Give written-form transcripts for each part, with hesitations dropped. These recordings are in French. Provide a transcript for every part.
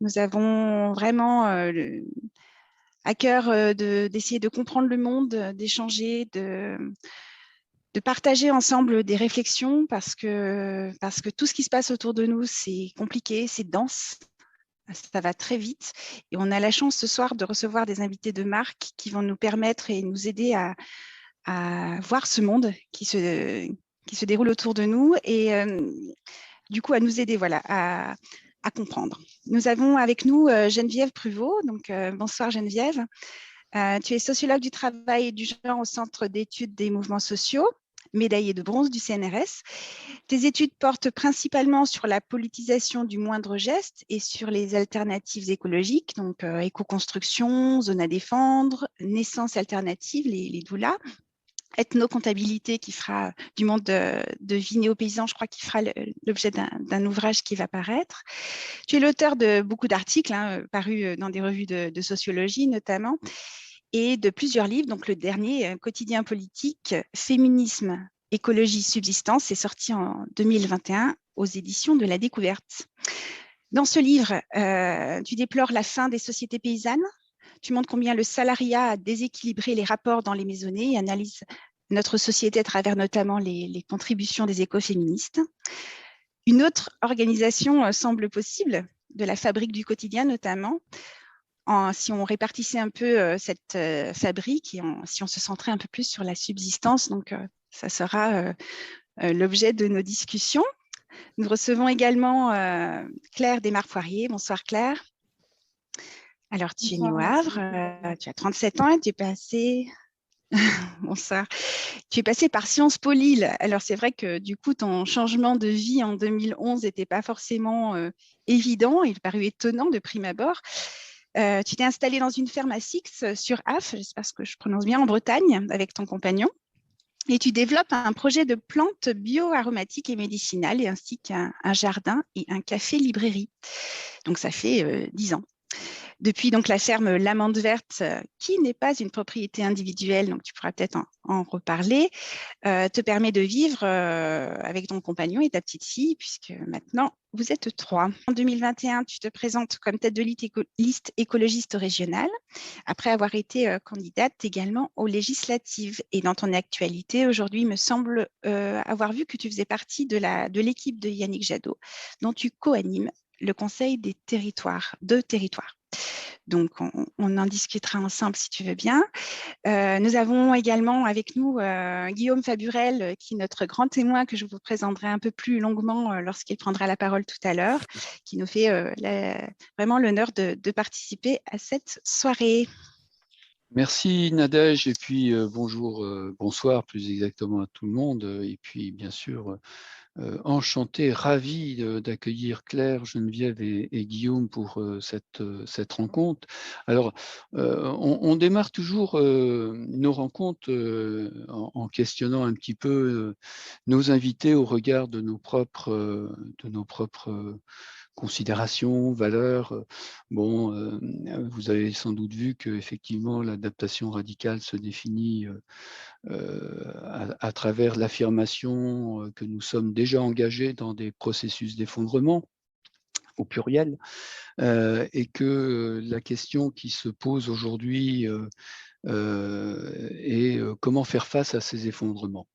Nous avons vraiment à cœur d'essayer de comprendre le monde, d'échanger, de partager ensemble des réflexions parce que tout ce qui se passe autour de nous, c'est compliqué, c'est dense, ça va très vite. Et on a la chance ce soir de recevoir des invités de marque qui vont nous permettre et nous aider à voir ce monde qui se déroule autour de nous et du coup à nous aider voilà, à comprendre. Nous avons avec nous Geneviève Pruvot. Donc, bonsoir Geneviève. Tu es sociologue du travail et du genre au Centre d'études des mouvements sociaux, médaillée de bronze du CNRS. Tes études portent principalement sur la politisation du moindre geste et sur les alternatives écologiques, donc éco-construction, zone à défendre, naissance alternative, les doulas, ethno-comptabilité qui fera du monde de vie néo-paysan, je crois qu'il fera l'objet d'un ouvrage qui va paraître. Tu es l'auteur de beaucoup d'articles parus dans des revues de sociologie notamment, et de plusieurs livres, donc le dernier, Quotidien politique, Féminisme, écologie, subsistance, est sorti en 2021 aux éditions de La Découverte. Dans ce livre, tu déplores la fin des sociétés paysannes, tu montres combien le salariat a déséquilibré les rapports dans les maisonnées et analyse notre société à travers notamment les contributions des écoféministes. Une autre organisation semble possible, de la fabrique du quotidien notamment, si on répartissait un peu cette fabrique et si on se centrait un peu plus sur la subsistance. Donc, ça sera l'objet de nos discussions. Nous recevons également Claire Desmarres-Poirier. Bonsoir Claire. Alors, tu es née au Havre, tu as 37 ans et tu es passée... Bonsoir. Tu es passée par Sciences Po Lille. Alors, c'est vrai que du coup, ton changement de vie en 2011 n'était pas forcément évident. Il parut étonnant de prime abord. Tu t'es installée dans une ferme à Six sur Af, j'espère que je prononce bien, en Bretagne, avec ton compagnon. Et tu développes un projet de plantes bio-aromatiques et médicinales, ainsi qu'un jardin et un café-librairie. Donc, ça fait 10 ans. Depuis donc la ferme L'Amande Verte, qui n'est pas une propriété individuelle, donc tu pourras peut-être en reparler, te permet de vivre avec ton compagnon et ta petite fille, puisque maintenant vous êtes 3. En 2021, tu te présentes comme tête de liste écologiste régionale, après avoir été candidate également aux législatives. Et dans ton actualité, aujourd'hui, il me semble avoir vu que tu faisais partie de l'équipe de Yannick Jadot, dont tu co-animes le Conseil des territoires, Donc, on en discutera ensemble si tu veux bien. Nous avons également avec nous Guillaume Faburel, qui est notre grand témoin, que je vous présenterai un peu plus longuement lorsqu'il prendra la parole tout à l'heure, qui nous fait vraiment l'honneur de participer à cette soirée. Merci Nadège, et puis bonjour, bonsoir plus exactement à tout le monde, et puis bien sûr enchanté, ravi d'accueillir Claire, Geneviève et Guillaume pour cette rencontre. Alors, on démarre toujours nos rencontres en questionnant un petit peu nos invités au regard de nos propres considérations, valeurs. Bon, vous avez sans doute vu qu'effectivement l'adaptation radicale se définit à travers l'affirmation que nous sommes déjà engagés dans des processus d'effondrement, au pluriel, et que la question qui se pose aujourd'hui est comment faire face à ces effondrements.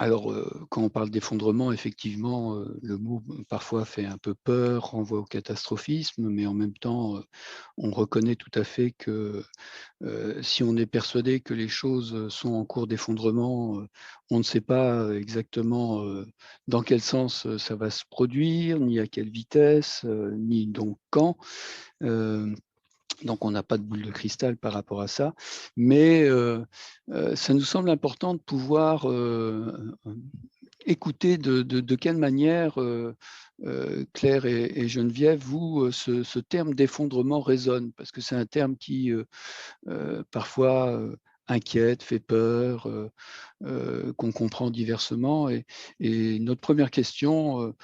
Alors, quand on parle d'effondrement, effectivement, le mot parfois fait un peu peur, renvoie au catastrophisme, mais en même temps, on reconnaît tout à fait que si on est persuadé que les choses sont en cours d'effondrement, on ne sait pas exactement dans quel sens ça va se produire, ni à quelle vitesse, ni donc quand. Donc, on n'a pas de boule de cristal par rapport à ça, mais ça nous semble important de pouvoir écouter de quelle manière, Claire et Geneviève, vous, ce terme d'effondrement résonne, parce que c'est un terme qui parfois inquiète, fait peur, qu'on comprend diversement. Et notre première question,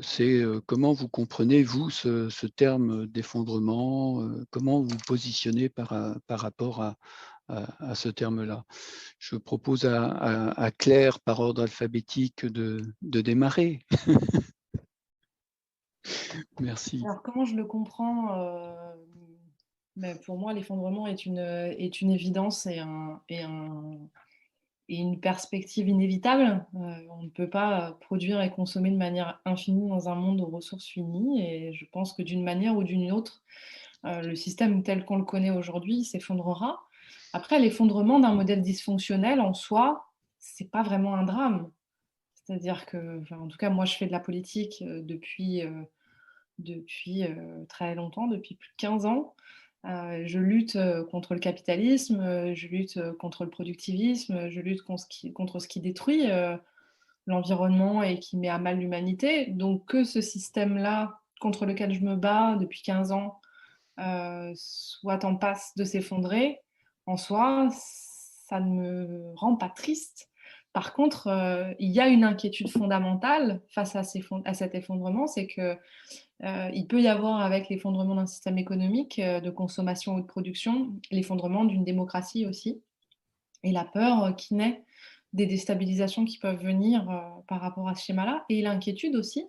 c'est comment vous comprenez, vous, ce terme d'effondrement, comment vous vous positionnez par rapport à ce terme-là. Je propose à Claire, par ordre alphabétique, de démarrer. Merci. Alors, comment je le comprends mais pour moi, l'effondrement est une évidence et une perspective inévitable. On ne peut pas produire et consommer de manière infinie dans un monde aux ressources finies. Et je pense que d'une manière ou d'une autre, le système tel qu'on le connaît aujourd'hui s'effondrera. Après, l'effondrement d'un modèle dysfonctionnel en soi, c'est pas vraiment un drame. C'est-à-dire que, enfin, en tout cas, moi, je fais de la politique depuis très longtemps, depuis plus de 15 ans. Je lutte contre le capitalisme, je lutte contre le productivisme, je lutte contre ce qui détruit l'environnement et qui met à mal l'humanité. Donc que ce système-là, contre lequel je me bats depuis 15 ans, soit en passe de s'effondrer, en soi, ça ne me rend pas triste. Par contre, il y a une inquiétude fondamentale face à cet effondrement, c'est que il peut y avoir, avec l'effondrement d'un système économique, de consommation ou de production, l'effondrement d'une démocratie aussi, et la peur qui naît des déstabilisations qui peuvent venir par rapport à ce schéma-là, et l'inquiétude aussi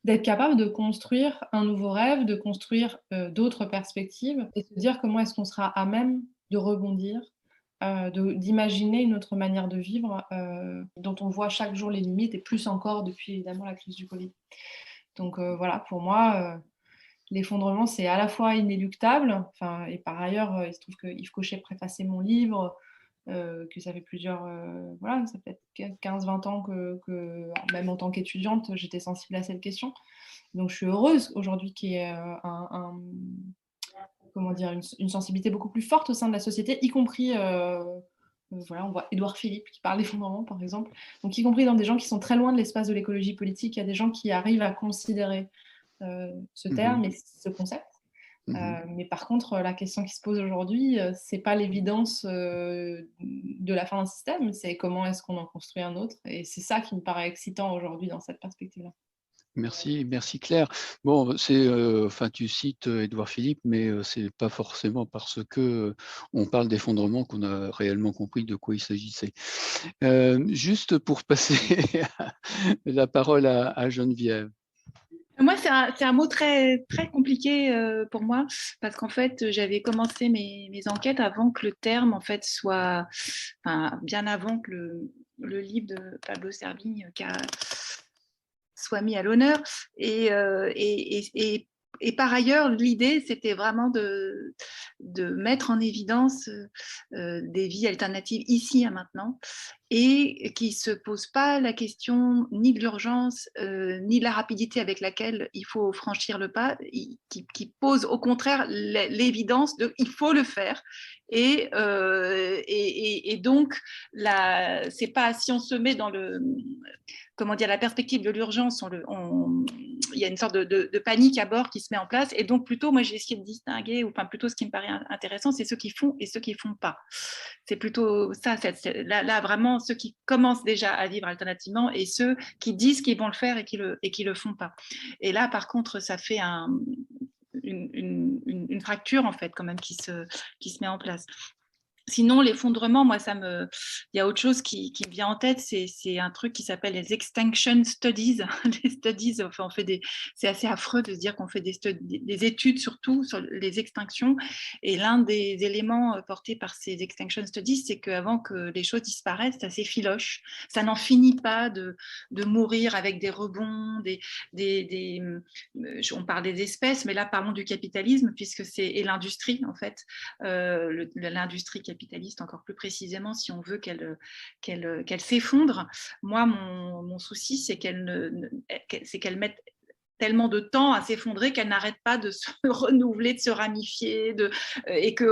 d'être capable de construire un nouveau rêve, de construire d'autres perspectives, et se dire comment est-ce qu'on sera à même de rebondir, d'imaginer une autre manière de vivre dont on voit chaque jour les limites, et plus encore depuis évidemment la crise du Covid. Donc voilà, pour moi, l'effondrement, c'est à la fois inéluctable, enfin, et par ailleurs, il se trouve que Yves Cochet préfaçait mon livre, que ça fait voilà, ça fait 15-20 ans que, même en tant qu'étudiante, j'étais sensible à cette question. Donc je suis heureuse aujourd'hui qu'il y ait comment dire, une sensibilité beaucoup plus forte au sein de la société, y compris, voilà, on voit Édouard Philippe qui parle d'effondrement, par exemple. Donc y compris dans des gens qui sont très loin de l'espace de l'écologie politique, il y a des gens qui arrivent à considérer ce terme et ce concept. Mais par contre, la question qui se pose aujourd'hui, c'est pas l'évidence de la fin d'un système, c'est comment est-ce qu'on en construit un autre. Et c'est ça qui me paraît excitant aujourd'hui dans cette perspective-là. Merci, merci Claire. Bon, c'est, enfin, tu cites Édouard Philippe, mais c'est pas forcément parce que on parle d'effondrement qu'on a réellement compris de quoi il s'agissait. Juste pour passer la parole à Geneviève. Moi, c'est un mot très, très compliqué pour moi, parce qu'en fait, j'avais commencé mes enquêtes avant que le terme, en fait, soit, enfin, bien avant que le livre de Pablo Servigne soit mis à l'honneur. Et par ailleurs, l'idée, c'était vraiment de mettre en évidence des vies alternatives ici et maintenant, et qui ne se posent pas la question ni de l'urgence, ni de la rapidité avec laquelle il faut franchir le pas, qui pose au contraire l'évidence de il faut le faire. Et donc, c'est pas si on se met dans comment dire, la perspective de l'urgence, il y a une sorte de panique à bord qui se met en place. Et donc, plutôt, moi, j'ai essayé de distinguer, ou enfin, plutôt, ce qui me paraît intéressant, c'est ceux qui font et ceux qui ne font pas. C'est plutôt ça, là, vraiment, ceux qui commencent déjà à vivre alternativement et ceux qui disent qu'ils vont le faire et qui le font pas. Et là, par contre, ça fait une fracture, en fait, quand même, qui se met en place. Sinon, l'effondrement, moi, il y a autre chose qui me vient en tête, c'est un truc qui s'appelle les extinction studies. Les studies, enfin, c'est assez affreux de se dire qu'on fait des études surtout sur les extinctions. Et l'un des éléments portés par ces extinction studies, c'est qu'avant que les choses disparaissent, c'est assez filoche. Ça n'en finit pas de mourir avec des rebonds, on parle des espèces, mais là, parlons du capitalisme, puisque et l'industrie, en fait, l'industrie capitaliste encore plus précisément, si on veut qu'elle s'effondre. Moi, mon souci, c'est qu'elle mette tellement de temps à s'effondrer qu'elle n'arrête pas de se renouveler, de se ramifier, et que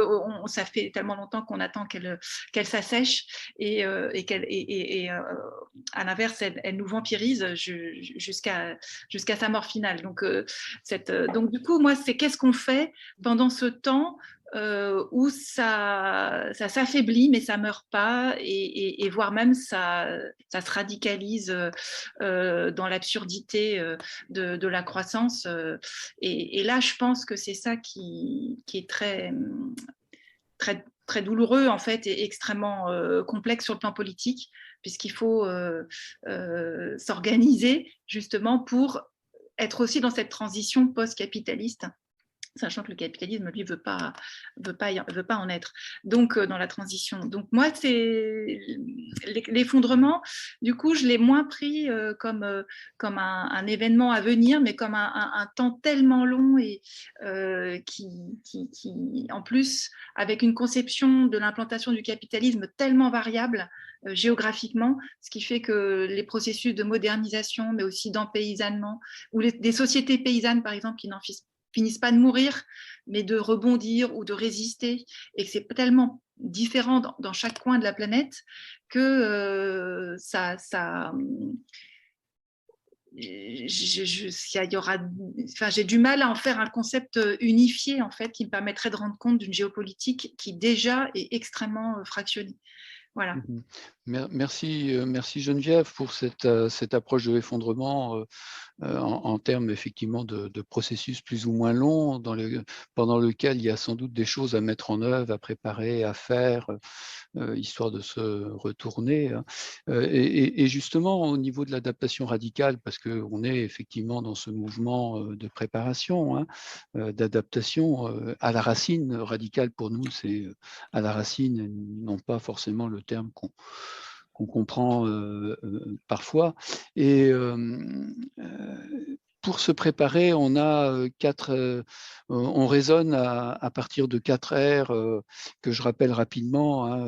ça fait tellement longtemps qu'on attend qu'elle s'assèche et à l'inverse, elle nous vampirise jusqu'à sa mort finale. Donc du coup, moi, c'est qu'est-ce qu'on fait pendant ce temps où ça s'affaiblit, mais ça ne meurt pas, et voire même ça se radicalise dans l'absurdité de la croissance. Et là, je pense que c'est ça qui est très, très, très douloureux, en fait, et extrêmement complexe sur le plan politique, puisqu'il faut s'organiser justement pour être aussi dans cette transition post-capitaliste, sachant que le capitalisme, lui, veut pas en être. Donc, dans la transition. Donc, moi, c'est l'effondrement. Du coup, je l'ai moins pris comme un événement à venir, mais comme un temps tellement long et qui, en plus, avec une conception de l'implantation du capitalisme tellement variable géographiquement, ce qui fait que les processus de modernisation, mais aussi d'empaysannement, ou des sociétés paysannes, par exemple, qui n'en finissent pas de mourir, mais de rebondir ou de résister, et que c'est tellement différent dans chaque coin de la planète que j'ai du mal à en faire un concept unifié en fait, qui me permettrait de rendre compte d'une géopolitique qui déjà est extrêmement fractionnée. Voilà. Merci Geneviève pour cette approche de l'effondrement en termes effectivement de processus plus ou moins longs pendant lequel il y a sans doute des choses à mettre en œuvre, à préparer, à faire, histoire de se retourner. Et justement, au niveau de l'adaptation radicale, parce qu'on est effectivement dans ce mouvement de préparation, d'adaptation à la racine. Radicale pour nous, c'est à la racine, non pas forcément le terme qu'on comprend parfois. Et pour se préparer, on a on raisonne à partir de 4 R que je rappelle rapidement,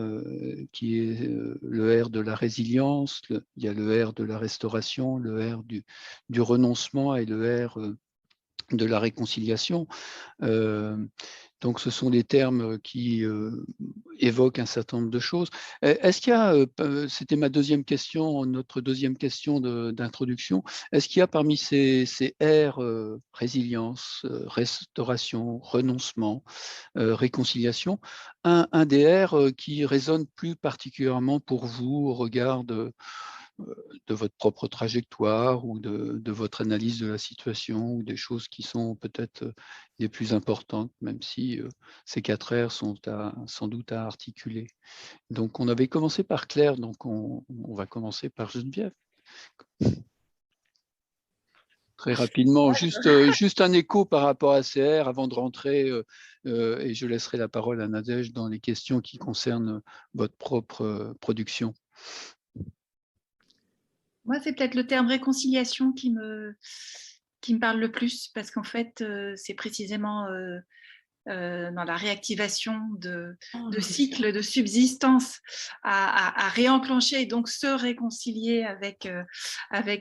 qui est le R de la résilience, il y a le R de la restauration, le R du renoncement et le R de la réconciliation. Donc, ce sont des termes qui évoquent un certain nombre de choses. Est-ce qu'il y a, c'était ma deuxième question, notre deuxième question d'introduction, est-ce qu'il y a parmi ces R, résilience, restauration, renoncement, réconciliation, un des R qui résonne plus particulièrement pour vous au regard de votre propre trajectoire ou de votre analyse de la situation, ou des choses qui sont peut-être les plus importantes, même si ces 4 R sont sans doute à articuler. Donc, on avait commencé par Claire, donc on va commencer par Geneviève. Très rapidement, juste un écho par rapport à CR avant de rentrer, et je laisserai la parole à Nadège dans les questions qui concernent votre propre production. Moi, c'est peut-être le terme réconciliation qui me parle le plus, parce qu'en fait, c'est précisément dans la réactivation de cycles de subsistance à réenclencher et donc se réconcilier avec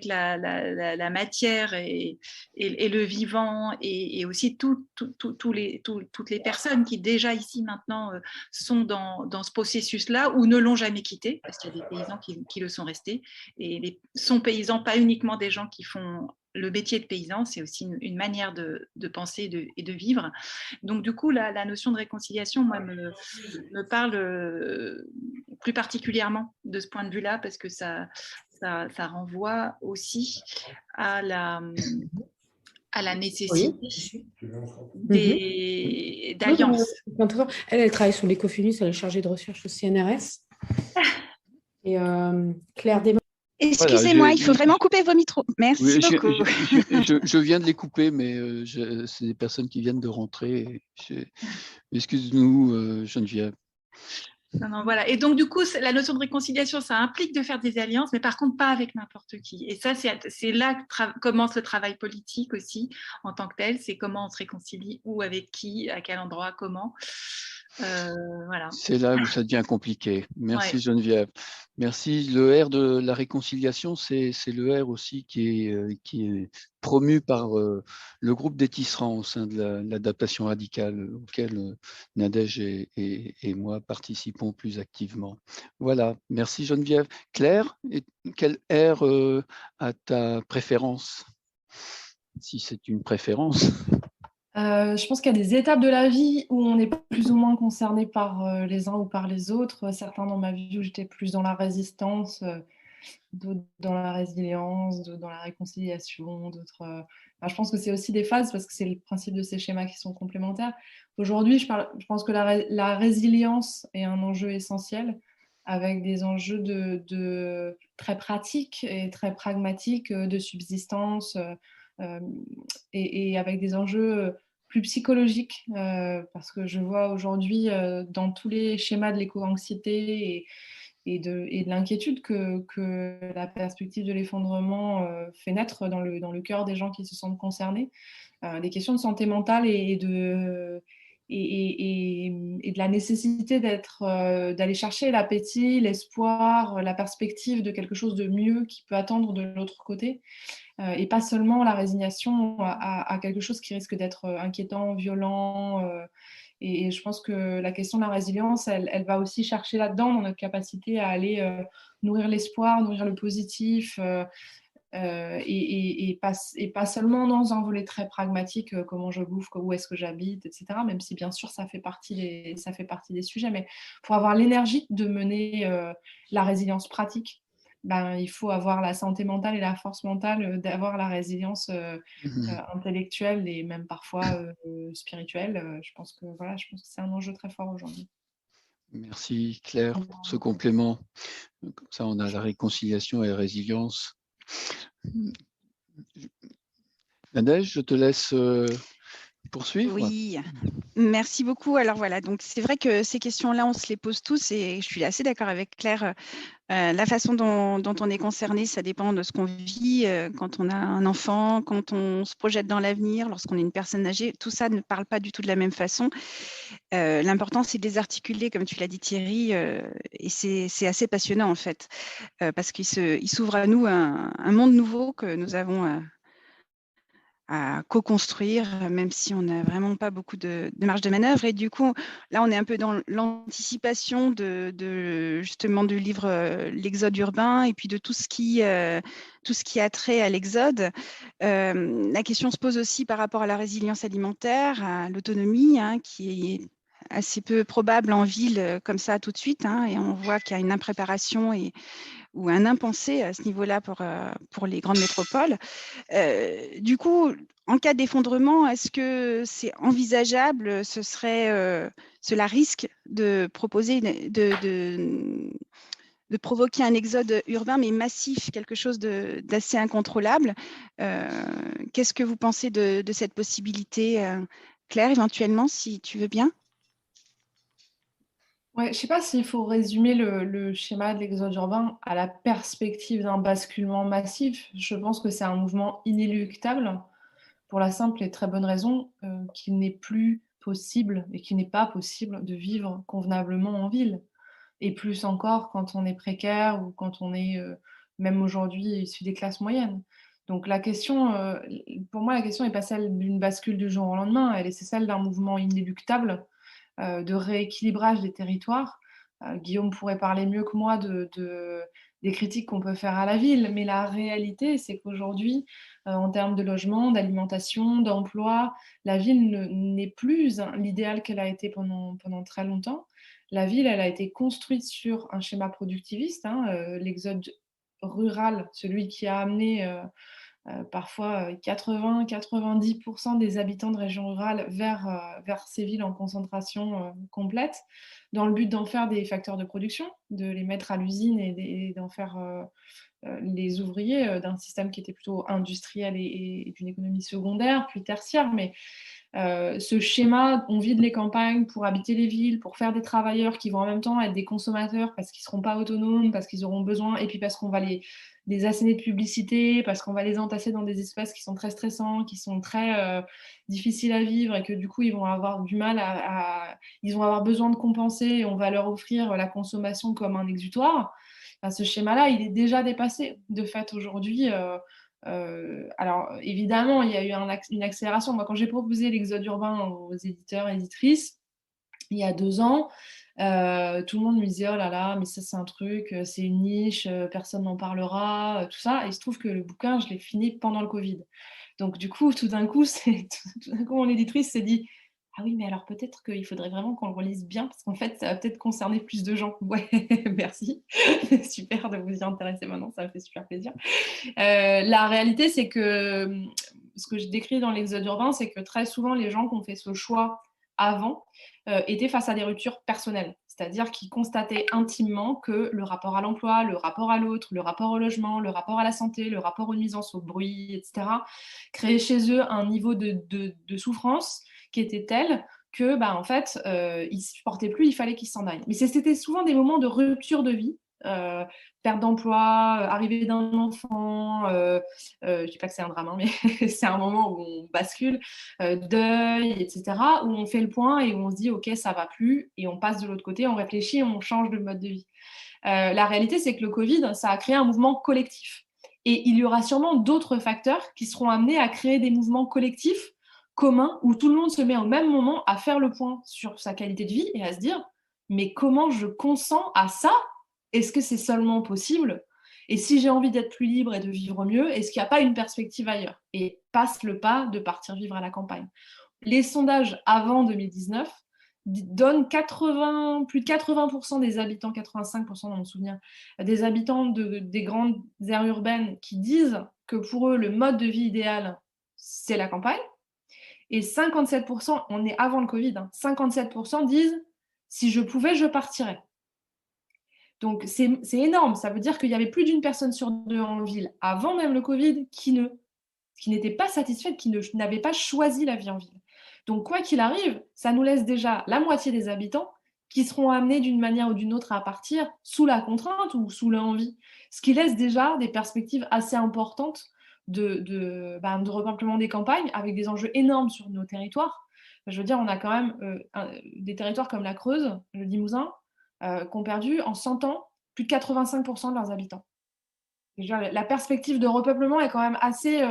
la matière et le vivant, et aussi toutes les personnes qui déjà ici maintenant sont dans ce processus-là ou ne l'ont jamais quitté, parce qu'il y a des paysans qui le sont restés, et sont paysans, pas uniquement des gens qui font le métier de paysan, c'est aussi une manière de penser et de vivre. Donc, du coup, la notion de réconciliation, moi, me parle plus particulièrement de ce point de vue-là, parce que ça renvoie aussi à la nécessité d'alliances. Elle travaille sur l'écophémis, elle est chargée de recherche au CNRS. Et Claire Desmarais. Excusez-moi, voilà, il faut vraiment couper vos micros. Merci beaucoup. Je viens de les couper, mais c'est des personnes qui viennent de rentrer. Excuse-nous, Geneviève. Non, voilà. Et donc, du coup, la notion de réconciliation, ça implique de faire des alliances, mais par contre, pas avec n'importe qui. Et ça, c'est là que commence le travail politique aussi, en tant que tel. C'est comment on se réconcilie, où, avec qui, à quel endroit, comment. Voilà. C'est là où ça devient compliqué. Merci, ouais. Geneviève. Merci. Le R de la réconciliation, c'est le R aussi qui est promu par le groupe des tisserands au sein de l'adaptation radicale, auquel Nadège et moi participons plus activement. Voilà. Merci, Geneviève. Claire, quel R a ta préférence, si c'est une préférence? Je pense qu'il y a des étapes de la vie où on est plus ou moins concerné par les uns ou par les autres. Certains dans ma vie où j'étais plus dans la résistance, d'autres dans la résilience, d'autres dans la réconciliation, d'autres... je pense que c'est aussi des phases, parce que c'est le principe de ces schémas qui sont complémentaires. Aujourd'hui, je pense que la résilience est un enjeu essentiel, avec des enjeux de très pratiques et très pragmatiques de subsistance, et avec des enjeux plus psychologiques, parce que je vois aujourd'hui dans tous les schémas de l'éco-anxiété et de l'inquiétude que la perspective de l'effondrement fait naître dans le cœur des gens qui se sentent concernés, des questions de santé mentale et de la nécessité d'aller chercher l'appétit, l'espoir, la perspective de quelque chose de mieux qui peut attendre de l'autre côté, et pas seulement la résignation à quelque chose qui risque d'être inquiétant, violent. Et je pense que la question de la résilience, elle va aussi chercher là-dedans, dans notre capacité à aller nourrir l'espoir, nourrir le positif, et pas seulement dans un volet très pragmatique, comment je bouffe, où est-ce que j'habite, etc. Même si bien sûr ça fait partie des sujets, mais pour avoir l'énergie de mener la résilience pratique, il faut avoir la santé mentale et la force mentale d'avoir la résilience intellectuelle et même parfois spirituelle. Je pense que c'est un enjeu très fort aujourd'hui. Merci Claire pour ce complément. Comme ça, on a la réconciliation et la résilience. Nadège, je te laisse poursuivre. Oui, merci beaucoup. Alors voilà, donc c'est vrai que ces questions-là, on se les pose tous et je suis assez d'accord avec Claire. La façon dont on est concerné, ça dépend de ce qu'on vit quand on a un enfant, quand on se projette dans l'avenir, lorsqu'on est une personne âgée. Tout ça ne parle pas du tout de la même façon. L'important, c'est de les articuler, comme tu l'as dit Thierry, et c'est assez passionnant en fait, parce qu'il s'ouvre à nous un monde nouveau que nous avons à co-construire, même si on n'a vraiment pas beaucoup de marge de manœuvre. Et du coup, là, on est un peu dans l'anticipation justement du livre L'Exode urbain et puis de tout ce qui a trait à l'exode. La question se pose aussi par rapport à la résilience alimentaire, à l'autonomie, qui est assez peu probable en ville comme ça tout de suite. Et on voit qu'il y a une impréparation ou un impensé à ce niveau-là pour les grandes métropoles. Du coup, en cas d'effondrement, est-ce que c'est envisageable, cela risque de proposer, de provoquer un exode urbain, mais massif, quelque chose d'assez incontrôlable. Qu'est-ce que vous pensez de cette possibilité, Claire, éventuellement, si tu veux bien? Ouais, je ne sais pas s'il faut résumer le schéma de l'exode urbain à la perspective d'un basculement massif. Je pense que c'est un mouvement inéluctable pour la simple et très bonne raison qu'il n'est plus possible et qu'il n'est pas possible de vivre convenablement en ville. Et plus encore quand on est précaire ou quand on est, même aujourd'hui, issu des classes moyennes. Donc la question, pour moi, la question n'est pas celle d'une bascule du jour au lendemain, c'est celle d'un mouvement inéluctable de rééquilibrage des territoires. Guillaume pourrait parler mieux que moi des critiques qu'on peut faire à la ville, mais la réalité, c'est qu'aujourd'hui, en termes de logement, d'alimentation, d'emploi, la ville n'est plus l'idéal qu'elle a été pendant très longtemps. La ville, elle a été construite sur un schéma productiviste, l'exode rural, celui qui a amené parfois 80-90% des habitants de régions rurales vers ces villes en concentration complète, dans le but d'en faire des facteurs de production, de les mettre à l'usine et d'en faire les ouvriers d'un système qui était plutôt industriel et d'une économie secondaire, puis tertiaire. Mais ce schéma, on vide les campagnes pour habiter les villes, pour faire des travailleurs qui vont en même temps être des consommateurs parce qu'ils ne seront pas autonomes, parce qu'ils auront besoin, et puis parce qu'on va les asséner de publicité, parce qu'on va les entasser dans des espaces qui sont très stressants, qui sont très difficiles à vivre, et que du coup, ils vont avoir du mal ils vont avoir besoin de compenser, et on va leur offrir la consommation comme un exutoire. Ce schéma-là, il est déjà dépassé. De fait, aujourd'hui, alors évidemment, il y a eu une accélération. Moi, quand j'ai proposé l'exode urbain aux éditeurs et éditrices, il y a 2 ans, tout le monde me disait oh là là, mais ça c'est un truc, c'est une niche, personne n'en parlera, tout ça. Et il se trouve que le bouquin, je l'ai fini pendant le Covid. Donc du coup, tout d'un coup, mon éditrice s'est dit ah oui, mais alors peut-être qu'il faudrait vraiment qu'on le relise bien, parce qu'en fait, ça va peut-être concerner plus de gens. Ouais, merci. Super de vous y intéresser maintenant, ça me fait super plaisir. La réalité, c'est que ce que je décris dans l'exode urbain, c'est que très souvent, les gens qui ont fait ce choix avant étaient face à des ruptures personnelles. c'est-à-dire qui constataient intimement que le rapport à l'emploi, le rapport à l'autre, le rapport au logement, le rapport à la santé, le rapport aux nuisances, au bruit, etc., créaient chez eux un niveau de souffrance qui était tel que, en fait, ils ne supportaient plus, il fallait qu'ils s'en aillent. Mais c'était souvent des moments de rupture de vie, perte d'emploi, arrivée d'un enfant, je ne dis pas que c'est un drame, hein, mais c'est un moment où on bascule, deuil, etc., où on fait le point et où on se dit, OK, ça ne va plus, et on passe de l'autre côté, on réfléchit, on change de mode de vie. La réalité, c'est que le Covid, ça a créé un mouvement collectif. Et il y aura sûrement d'autres facteurs qui seront amenés à créer des mouvements collectifs communs où tout le monde se met au même moment à faire le point sur sa qualité de vie et à se dire mais comment je consens à ça? Est-ce que c'est seulement possible? Et si j'ai envie d'être plus libre et de vivre mieux, est-ce qu'il n'y a pas une perspective ailleurs? Et passe le pas de partir vivre à la campagne. Les sondages avant 2019 donnent plus de 80% des habitants, 85% dans mon souvenir, des habitants des grandes aires urbaines qui disent que pour eux, le mode de vie idéal, c'est la campagne. Et 57%, on est avant le Covid, 57% disent si je pouvais, je partirais. Donc c'est énorme, ça veut dire qu'il y avait plus d'une personne sur deux en ville avant même le Covid qui n'était pas satisfaite, qui n'avait pas choisi la vie en ville. Donc quoi qu'il arrive, ça nous laisse déjà la moitié des habitants qui seront amenés d'une manière ou d'une autre à partir sous la contrainte ou sous l'envie, ce qui laisse déjà des perspectives assez importantes de repeuplement des campagnes avec des enjeux énormes sur nos territoires. Je veux dire, on a quand même des territoires comme la Creuse, le Limousin, qui ont perdu en 100 ans plus de 85% de leurs habitants. La perspective de repeuplement est quand même assez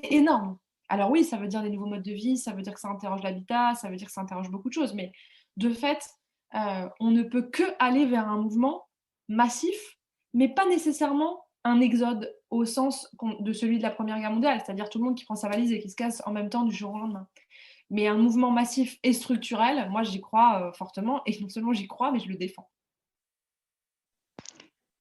énorme. Alors oui, ça veut dire des nouveaux modes de vie, ça veut dire que ça interroge l'habitat, ça veut dire que ça interroge beaucoup de choses, mais de fait, on ne peut que aller vers un mouvement massif, mais pas nécessairement un exode au sens de celui de la Première Guerre mondiale, c'est-à-dire tout le monde qui prend sa valise et qui se casse en même temps du jour au lendemain. Mais un mouvement massif et structurel, moi j'y crois fortement, et non seulement j'y crois, mais je le défends.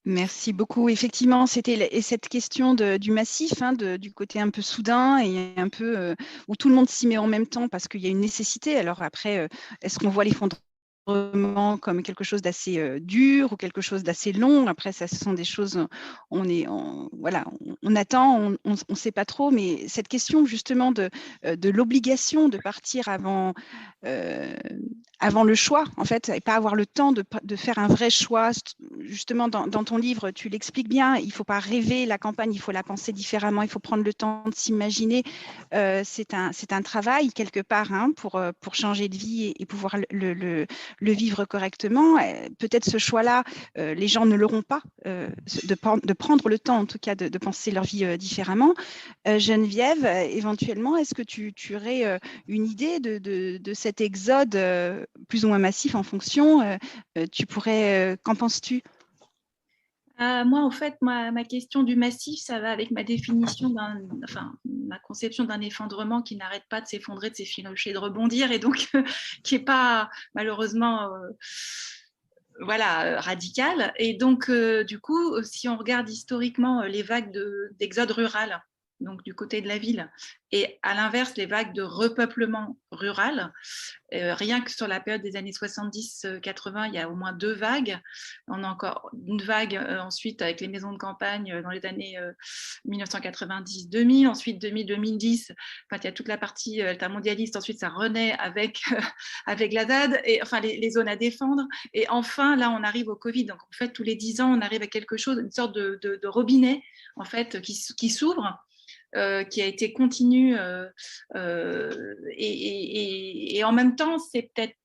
Merci beaucoup. Effectivement, c'était cette question du massif, du côté un peu soudain et un peu où tout le monde s'y met en même temps parce qu'il y a une nécessité. Alors après, est-ce qu'on voit l'effondrement comme quelque chose d'assez dur ou quelque chose d'assez long? Après, ça, ce sont des choses, on attend, on ne sait pas trop, mais cette question justement de l'obligation de partir avant le choix, en fait, et pas avoir le temps de faire un vrai choix. Justement, dans ton livre, tu l'expliques bien, il ne faut pas rêver la campagne, il faut la penser différemment, il faut prendre le temps de s'imaginer. C'est un travail, quelque part, pour changer de vie et pouvoir le vivre correctement. Peut-être ce choix-là, les gens ne l'auront pas, de prendre le temps, en tout cas, de penser leur vie différemment. Geneviève, éventuellement, est-ce que tu aurais une idée de cet exode plus ou moins massif en fonction? Qu'en penses-tu? Moi, en fait, ma question du massif, ça va avec ma définition ma conception d'un effondrement qui n'arrête pas de s'effondrer, de s'effilocher, de rebondir, et donc qui n'est pas malheureusement radical. Et donc, du coup, si on regarde historiquement les vagues d'exode rural, donc du côté de la ville, et à l'inverse, les vagues de repeuplement rural, rien que sur la période des années 70-80, il y a au moins 2 vagues. On a encore une vague ensuite avec les maisons de campagne dans les années 1990-2000, ensuite 2000-2010, il y a toute la partie altermondialiste, ensuite ça renaît avec la ZAD, et enfin les zones à défendre, et enfin là on arrive au Covid. Donc en fait tous les 10 ans on arrive à quelque chose, une sorte de robinet en fait qui s'ouvre, qui a été continu, et en même temps c'est peut-être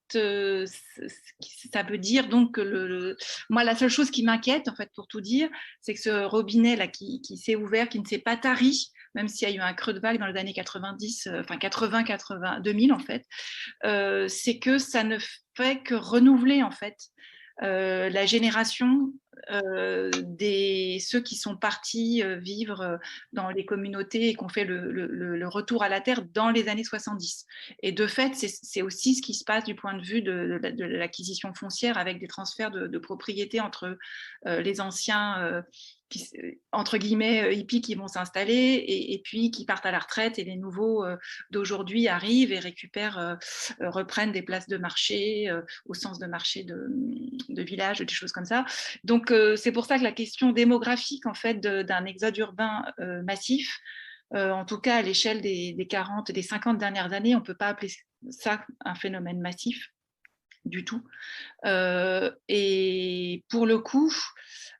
ça veut dire donc que moi la seule chose qui m'inquiète en fait pour tout dire, c'est que ce robinet là qui s'est ouvert, qui ne s'est pas tari, même s'il y a eu un creux de vague dans les années 90, 2000 en fait, c'est que ça ne fait que renouveler en fait la génération ceux qui sont partis vivre dans les communautés et qui ont fait le retour à la terre dans les années 70. Et de fait, c'est aussi ce qui se passe du point de vue de l'acquisition foncière avec des transferts de propriété entre les anciens entre guillemets hippies qui vont s'installer et puis qui partent à la retraite, et les nouveaux d'aujourd'hui arrivent et récupèrent, reprennent des places de marché au sens de marché de village, des choses comme ça. Donc c'est pour ça que la question démographique en fait d'un exode urbain massif, en tout cas à l'échelle des 40 et des 50 dernières années, on ne peut pas appeler ça un phénomène massif du tout. Et pour le coup,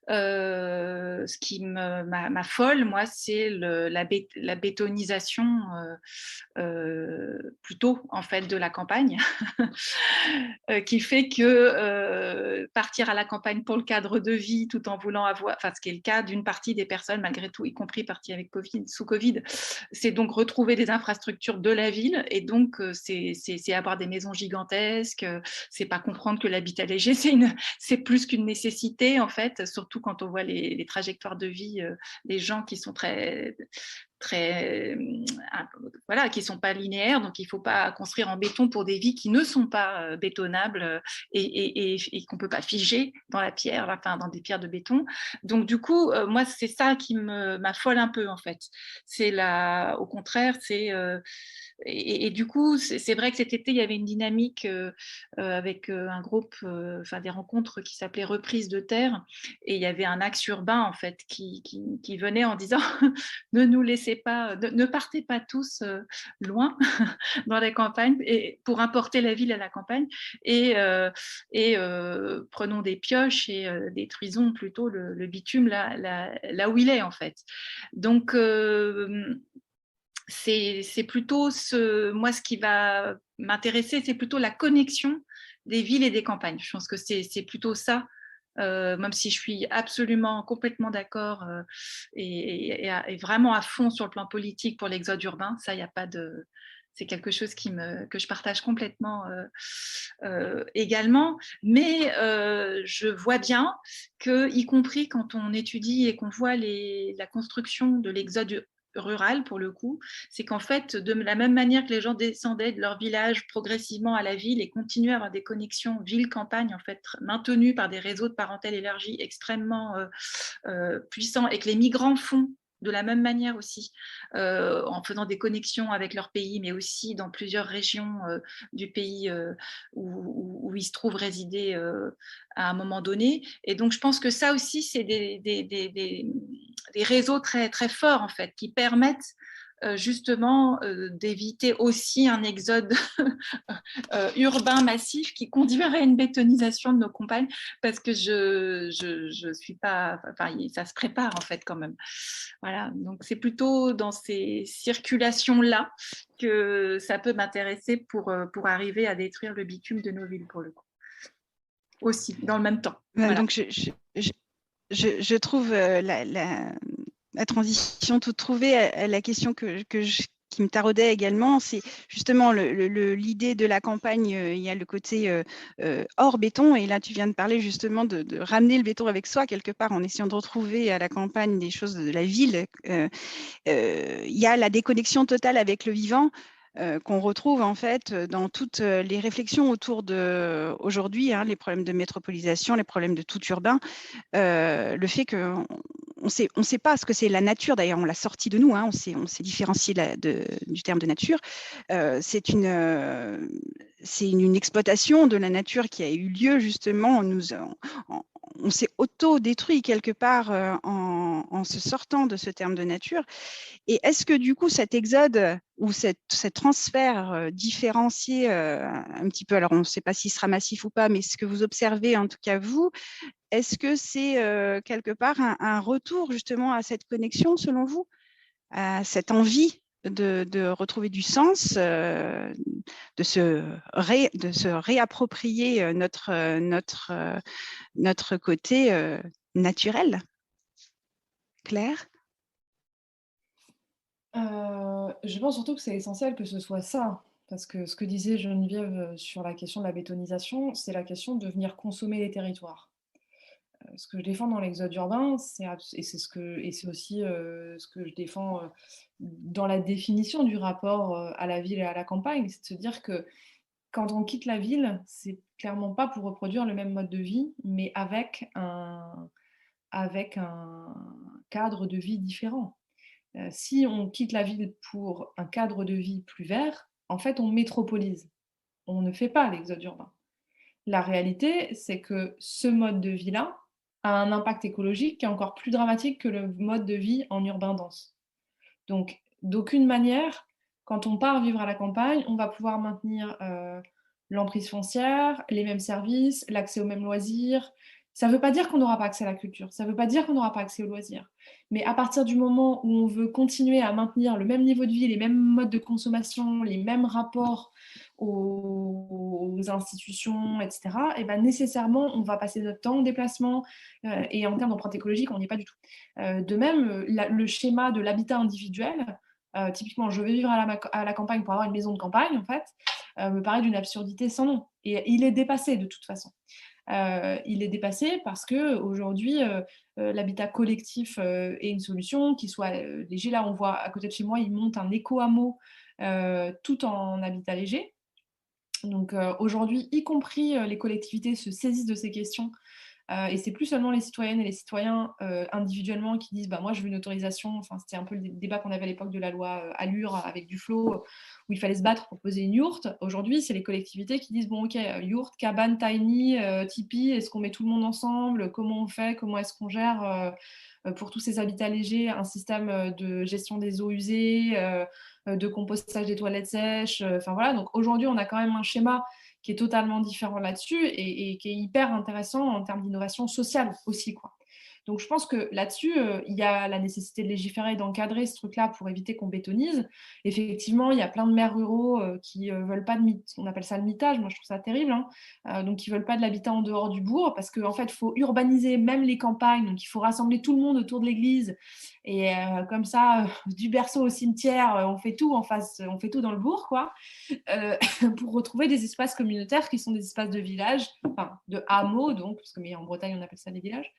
ce qui m'affole, moi, c'est la bétonisation plutôt en fait de la campagne, qui fait que partir à la campagne pour le cadre de vie, tout en voulant avoir, enfin ce qui est le cas d'une partie des personnes malgré tout, y compris partie avec Covid, sous Covid, c'est donc retrouver des infrastructures de la ville, et donc c'est avoir des maisons gigantesques, c'est pas comprendre que l'habitat léger c'est plus qu'une nécessité en fait, surtout quand on voit les trajectoires de vie des gens qui sont très voilà, qui sont pas linéaires, donc il faut pas construire en béton pour des vies qui ne sont pas bétonnables et qu'on peut pas figer dans la pierre, enfin dans des pierres de béton. Donc du coup, moi c'est ça qui m'affole un peu en fait. C'est au contraire, c'est et du coup, c'est vrai que cet été, il y avait une dynamique avec un groupe, enfin des rencontres qui s'appelaient Reprise de terre, et il y avait un axe urbain en fait qui venait en disant ne nous laissez pas, ne partez pas tous loin dans les campagnes et pour importer la ville à la campagne, et prenons des pioches et détruisons plutôt le bitume là où il est en fait. Donc c'est plutôt moi ce qui va m'intéresser, c'est plutôt la connexion des villes et des campagnes. Je pense que c'est plutôt ça, même si je suis absolument complètement d'accord et vraiment à fond sur le plan politique pour l'exode urbain. Ça, il n'y a pas de... C'est quelque chose que je partage complètement également. Mais je vois bien que, y compris quand on étudie et qu'on voit la construction de l'exode rural pour le coup, c'est qu'en fait, de la même manière que les gens descendaient de leur village progressivement à la ville et continuaient à avoir des connexions ville-campagne en fait maintenues par des réseaux de parentèle élargis extrêmement puissants, et que les migrants font de la même manière aussi, en faisant des connexions avec leur pays, mais aussi dans plusieurs régions du pays où ils se trouvent résider à un moment donné. Et donc, je pense que ça aussi, c'est des réseaux très, très forts, en fait, qui permettent justement d'éviter aussi un exode urbain massif qui conduirait à une bétonisation de nos campagnes, parce que je suis pas, enfin, ça se prépare en fait quand même. Voilà, donc c'est plutôt dans ces circulations-là que ça peut m'intéresser pour arriver à détruire le bitume de nos villes pour le coup. Aussi, dans le même temps. Voilà. Donc je trouve la transition toute trouvée à la question qui me taraudait également, c'est justement l'idée de la campagne. Il y a le côté hors béton, et là tu viens de parler justement de ramener le béton avec soi quelque part en essayant de retrouver à la campagne des choses de la ville. Il y a la déconnexion totale avec le vivant qu'on retrouve en fait dans toutes les réflexions autour de aujourd'hui, les problèmes de métropolisation, les problèmes de tout urbain, le fait que on sait pas ce que c'est la nature. D'ailleurs, on l'a sorti de nous. On s'est différencié du terme de nature. C'est une exploitation de la nature qui a eu lieu justement. On s'est auto-détruit quelque part en se sortant de ce terme de nature. Et est-ce que du coup, cet exode ou cet transfert différencié un petit peu, alors on ne sait pas s'il sera massif ou pas, mais ce que vous observez en tout cas vous, est-ce que c'est quelque part un retour justement à cette connexion selon vous, à cette envie de retrouver du sens, de se réapproprier notre côté naturel? Claire? Je pense surtout que c'est essentiel que ce soit ça, parce que ce que disait Geneviève sur la question de la bétonisation, c'est la question de venir consommer les territoires. Ce que je défends dans l'exode urbain, c'est aussi ce que je défends dans la définition du rapport à la ville et à la campagne, c'est de se dire que quand on quitte la ville, c'est clairement pas pour reproduire le même mode de vie, mais avec avec un cadre de vie différent. Si on quitte la ville pour un cadre de vie plus vert, en fait, on métropolise. On ne fait pas l'exode urbain. La réalité, c'est que ce mode de vie-là a un impact écologique qui est encore plus dramatique que le mode de vie en urbain dense. Donc, d'aucune manière, quand on part vivre à la campagne, on va pouvoir maintenir l'emprise foncière, les mêmes services, l'accès aux mêmes loisirs. Ça ne veut pas dire qu'on n'aura pas accès à la culture, ça ne veut pas dire qu'on n'aura pas accès aux loisirs. Mais à partir du moment où on veut continuer à maintenir le même niveau de vie, les mêmes modes de consommation, les mêmes rapports aux institutions, etc., et ben nécessairement, on va passer notre temps en déplacement et en termes d'empreinte écologique, on n'y est pas du tout. De même, le schéma de l'habitat individuel, typiquement, je vais vivre à la campagne pour avoir une maison de campagne, en fait, me paraît d'une absurdité sans nom. Et il est dépassé de toute façon. Il est dépassé parce qu'aujourd'hui, l'habitat collectif est une solution qui soit léger. Là, on voit à côté de chez moi, ils montent un éco-hameau tout en habitat léger. Donc aujourd'hui, y compris les collectivités se saisissent de ces questions. Et c'est plus seulement les citoyennes et les citoyens individuellement qui disent moi je veux une autorisation. Enfin, c'était un peu le débat qu'on avait à l'époque de la loi Allure avec Duflot, où il fallait se battre pour poser une yourte. Aujourd'hui, c'est les collectivités qui disent bon, ok, yourte, cabane, tiny, tipi, est-ce qu'on met tout le monde ensemble? Comment on fait? Comment est-ce qu'on gère pour tous ces habitats légers un système de gestion des eaux usées, de compostage des toilettes sèches? Enfin voilà, donc aujourd'hui, on a quand même un schéma qui est totalement différent là-dessus et qui est hyper intéressant en termes d'innovation sociale aussi, quoi. Donc je pense que là-dessus, il y a la nécessité de légiférer et d'encadrer ce truc-là pour éviter qu'on bétonise. Effectivement, il y a plein de maires ruraux qui veulent pas de on appelle ça le mitage, moi je trouve ça terrible, hein. Donc qui veulent pas de l'habitat en dehors du bourg parce qu'en fait, il faut urbaniser même les campagnes, donc il faut rassembler tout le monde autour de l'église. Et comme ça, du berceau au cimetière, on fait tout en face, on fait tout dans le bourg, quoi, pour retrouver des espaces communautaires qui sont des espaces de village, enfin de hameaux, donc, parce que mais en Bretagne, on appelle ça des villages,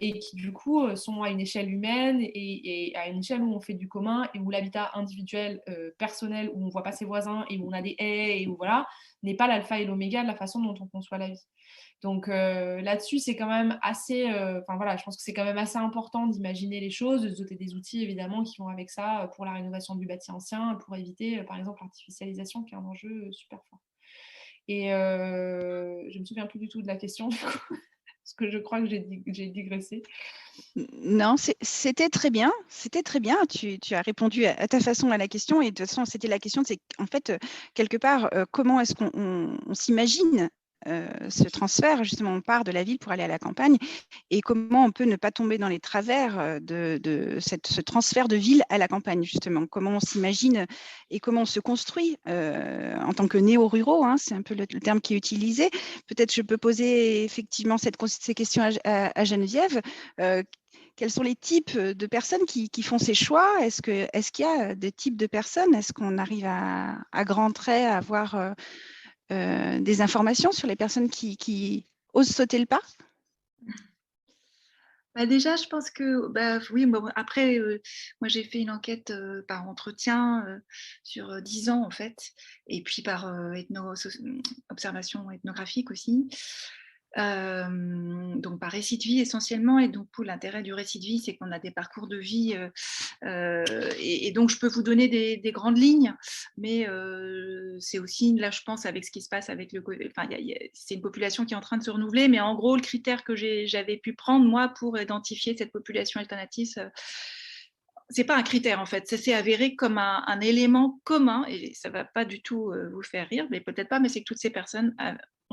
et qui du coup sont à une échelle humaine et à une échelle où on fait du commun et où l'habitat individuel personnel, où on ne voit pas ses voisins et où on a des haies et où voilà, n'est pas l'alpha et l'oméga de la façon dont on conçoit la vie. Donc là-dessus, c'est quand même assez, enfin voilà, je pense que c'est quand même assez important d'imaginer les choses, de se doter des outils évidemment qui vont avec ça pour la rénovation du bâti ancien, pour éviter par exemple l'artificialisation qui est un enjeu super fort. Et je me souviens plus du tout de la question du coup, parce que je crois que j'ai digressé. Non, c'était très bien. C'était très bien. Tu as répondu à ta façon à la question. Et de toute façon, c'était la question, c'est en fait, quelque part, comment est-ce qu'on s'imagine ce transfert? Justement, on part de la ville pour aller à la campagne. Et comment on peut ne pas tomber dans les travers de ce transfert de ville à la campagne, justement? Comment on s'imagine et comment on se construit en tant que néo-ruraux, hein, c'est un peu le terme qui est utilisé. Peut-être je peux poser effectivement ces questions à Geneviève. Quels sont les types de personnes qui font ces choix? Est-ce qu'il y a des types de personnes? Est-ce qu'on arrive à grands traits à avoir des informations sur les personnes qui osent sauter le pas? Déjà, je pense que, oui, bon, après, moi j'ai fait une enquête par entretien sur 10 ans en fait, et puis par observation ethnographique aussi. Donc par récit de vie essentiellement, et donc pour l'intérêt du récit de vie, c'est qu'on a des parcours de vie et donc je peux vous donner des grandes lignes, mais c'est aussi là je pense avec ce qui se passe avec c'est une population qui est en train de se renouveler, mais en gros le critère que j'avais pu prendre moi pour identifier cette population alternative, c'est pas un critère en fait, ça s'est avéré comme un élément commun, et ça va pas du tout vous faire rire, mais peut-être pas, mais c'est que toutes ces personnes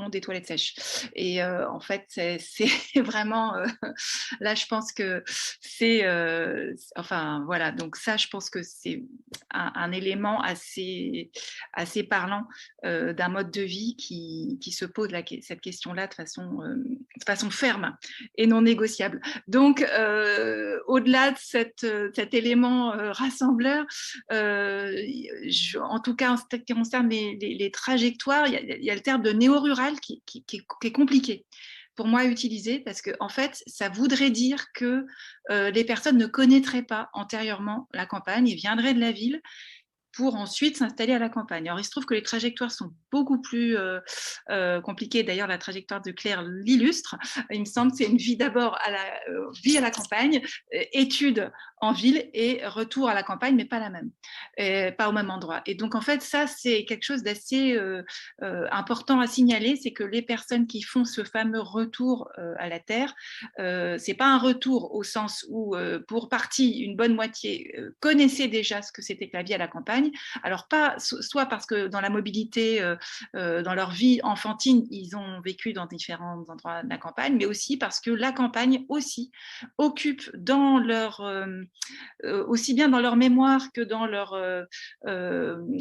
ont des toilettes sèches. Et en fait, c'est vraiment là, je pense que c'est enfin voilà, donc ça, je pense que c'est un élément assez parlant d'un mode de vie qui se pose cette question-là de façon ferme et non négociable. Donc, au-delà de cet élément rassembleur, en tout cas en ce qui concerne les trajectoires, il y a le terme de néo-rural qui est compliqué pour moi à utiliser, parce que en fait, ça voudrait dire que les personnes ne connaîtraient pas antérieurement la campagne et viendraient de la ville pour ensuite s'installer à la campagne. Alors, il se trouve que les trajectoires sont beaucoup plus compliquées. D'ailleurs, la trajectoire de Claire l'illustre. Il me semble que c'est une vie d'abord vie à la campagne, études en ville et retour à la campagne, mais pas la même, pas au même endroit. Et donc, en fait, ça, c'est quelque chose d'assez important à signaler, c'est que les personnes qui font ce fameux retour à la terre, c'est pas un retour au sens où, pour partie, une bonne moitié connaissait déjà ce que c'était que la vie à la campagne. Alors, pas soit parce que dans la mobilité, dans leur vie enfantine, ils ont vécu dans différents endroits de la campagne, mais aussi parce que la campagne aussi occupe dans leur aussi bien dans leur mémoire que dans leur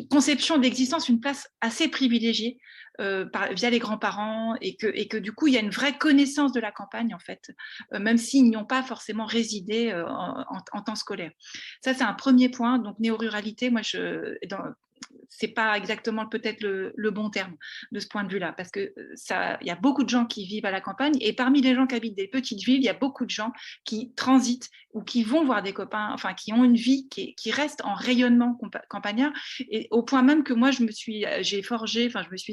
conception d'existence une place assez privilégiée via les grands-parents et que du coup il y a une vraie connaissance de la campagne en fait, même s'ils n'y ont pas forcément résidé en temps scolaire. Ça c'est un premier point. Donc néo-ruralité, moi c'est pas exactement peut-être le bon terme de ce point de vue-là, parce que il y a beaucoup de gens qui vivent à la campagne, et parmi les gens qui habitent des petites villes, il y a beaucoup de gens qui transitent ou qui vont voir des copains, enfin qui ont une vie qui reste en rayonnement campagnard, et au point même que moi je me suis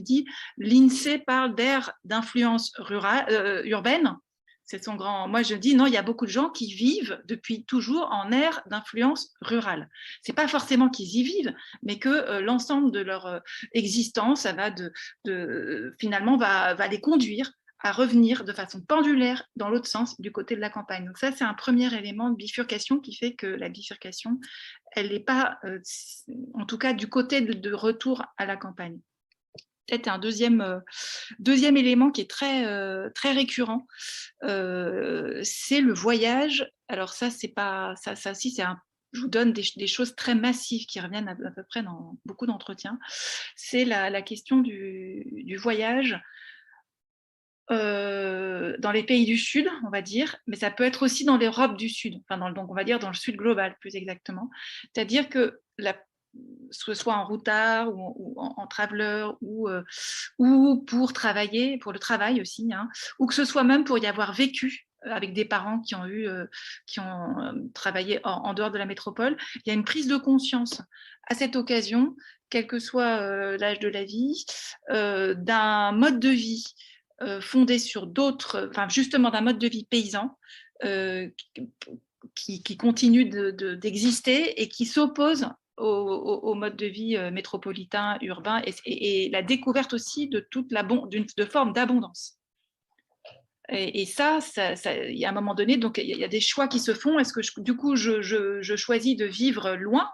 dit, l'INSEE parle d'aire d'influence urbaine. C'est son grand. Moi, je dis non, il y a beaucoup de gens qui vivent depuis toujours en aire d'influence rurale. C'est pas forcément qu'ils y vivent, mais que l'ensemble de leur existence, ça va finalement va les conduire à revenir de façon pendulaire dans l'autre sens, du côté de la campagne. Donc ça, c'est un premier élément de bifurcation qui fait que la bifurcation, elle n'est pas, en tout cas, du côté de retour à la campagne. Peut-être un deuxième élément qui est très récurrent, c'est le voyage. Alors ça, c'est pas ça aussi, je vous donne des choses très massives qui reviennent à peu près dans beaucoup d'entretiens. C'est la question du voyage dans les pays du Sud, on va dire, mais ça peut être aussi dans l'Europe du Sud, donc on va dire dans le Sud global plus exactement. C'est-à-dire que ce soit en routard ou en traveler ou pour travailler, pour le travail aussi, hein, ou que ce soit même pour y avoir vécu avec des parents qui ont travaillé en dehors de la métropole, il y a une prise de conscience à cette occasion, quel que soit l'âge de la vie, d'un mode de vie fondé sur justement d'un mode de vie paysan qui continue d'exister et qui s'oppose au mode de vie métropolitain, urbain, et la découverte aussi de de formes d'abondance. Et ça, il y a un moment donné, donc il y a des choix qui se font. Est-ce que du coup, je choisis de vivre loin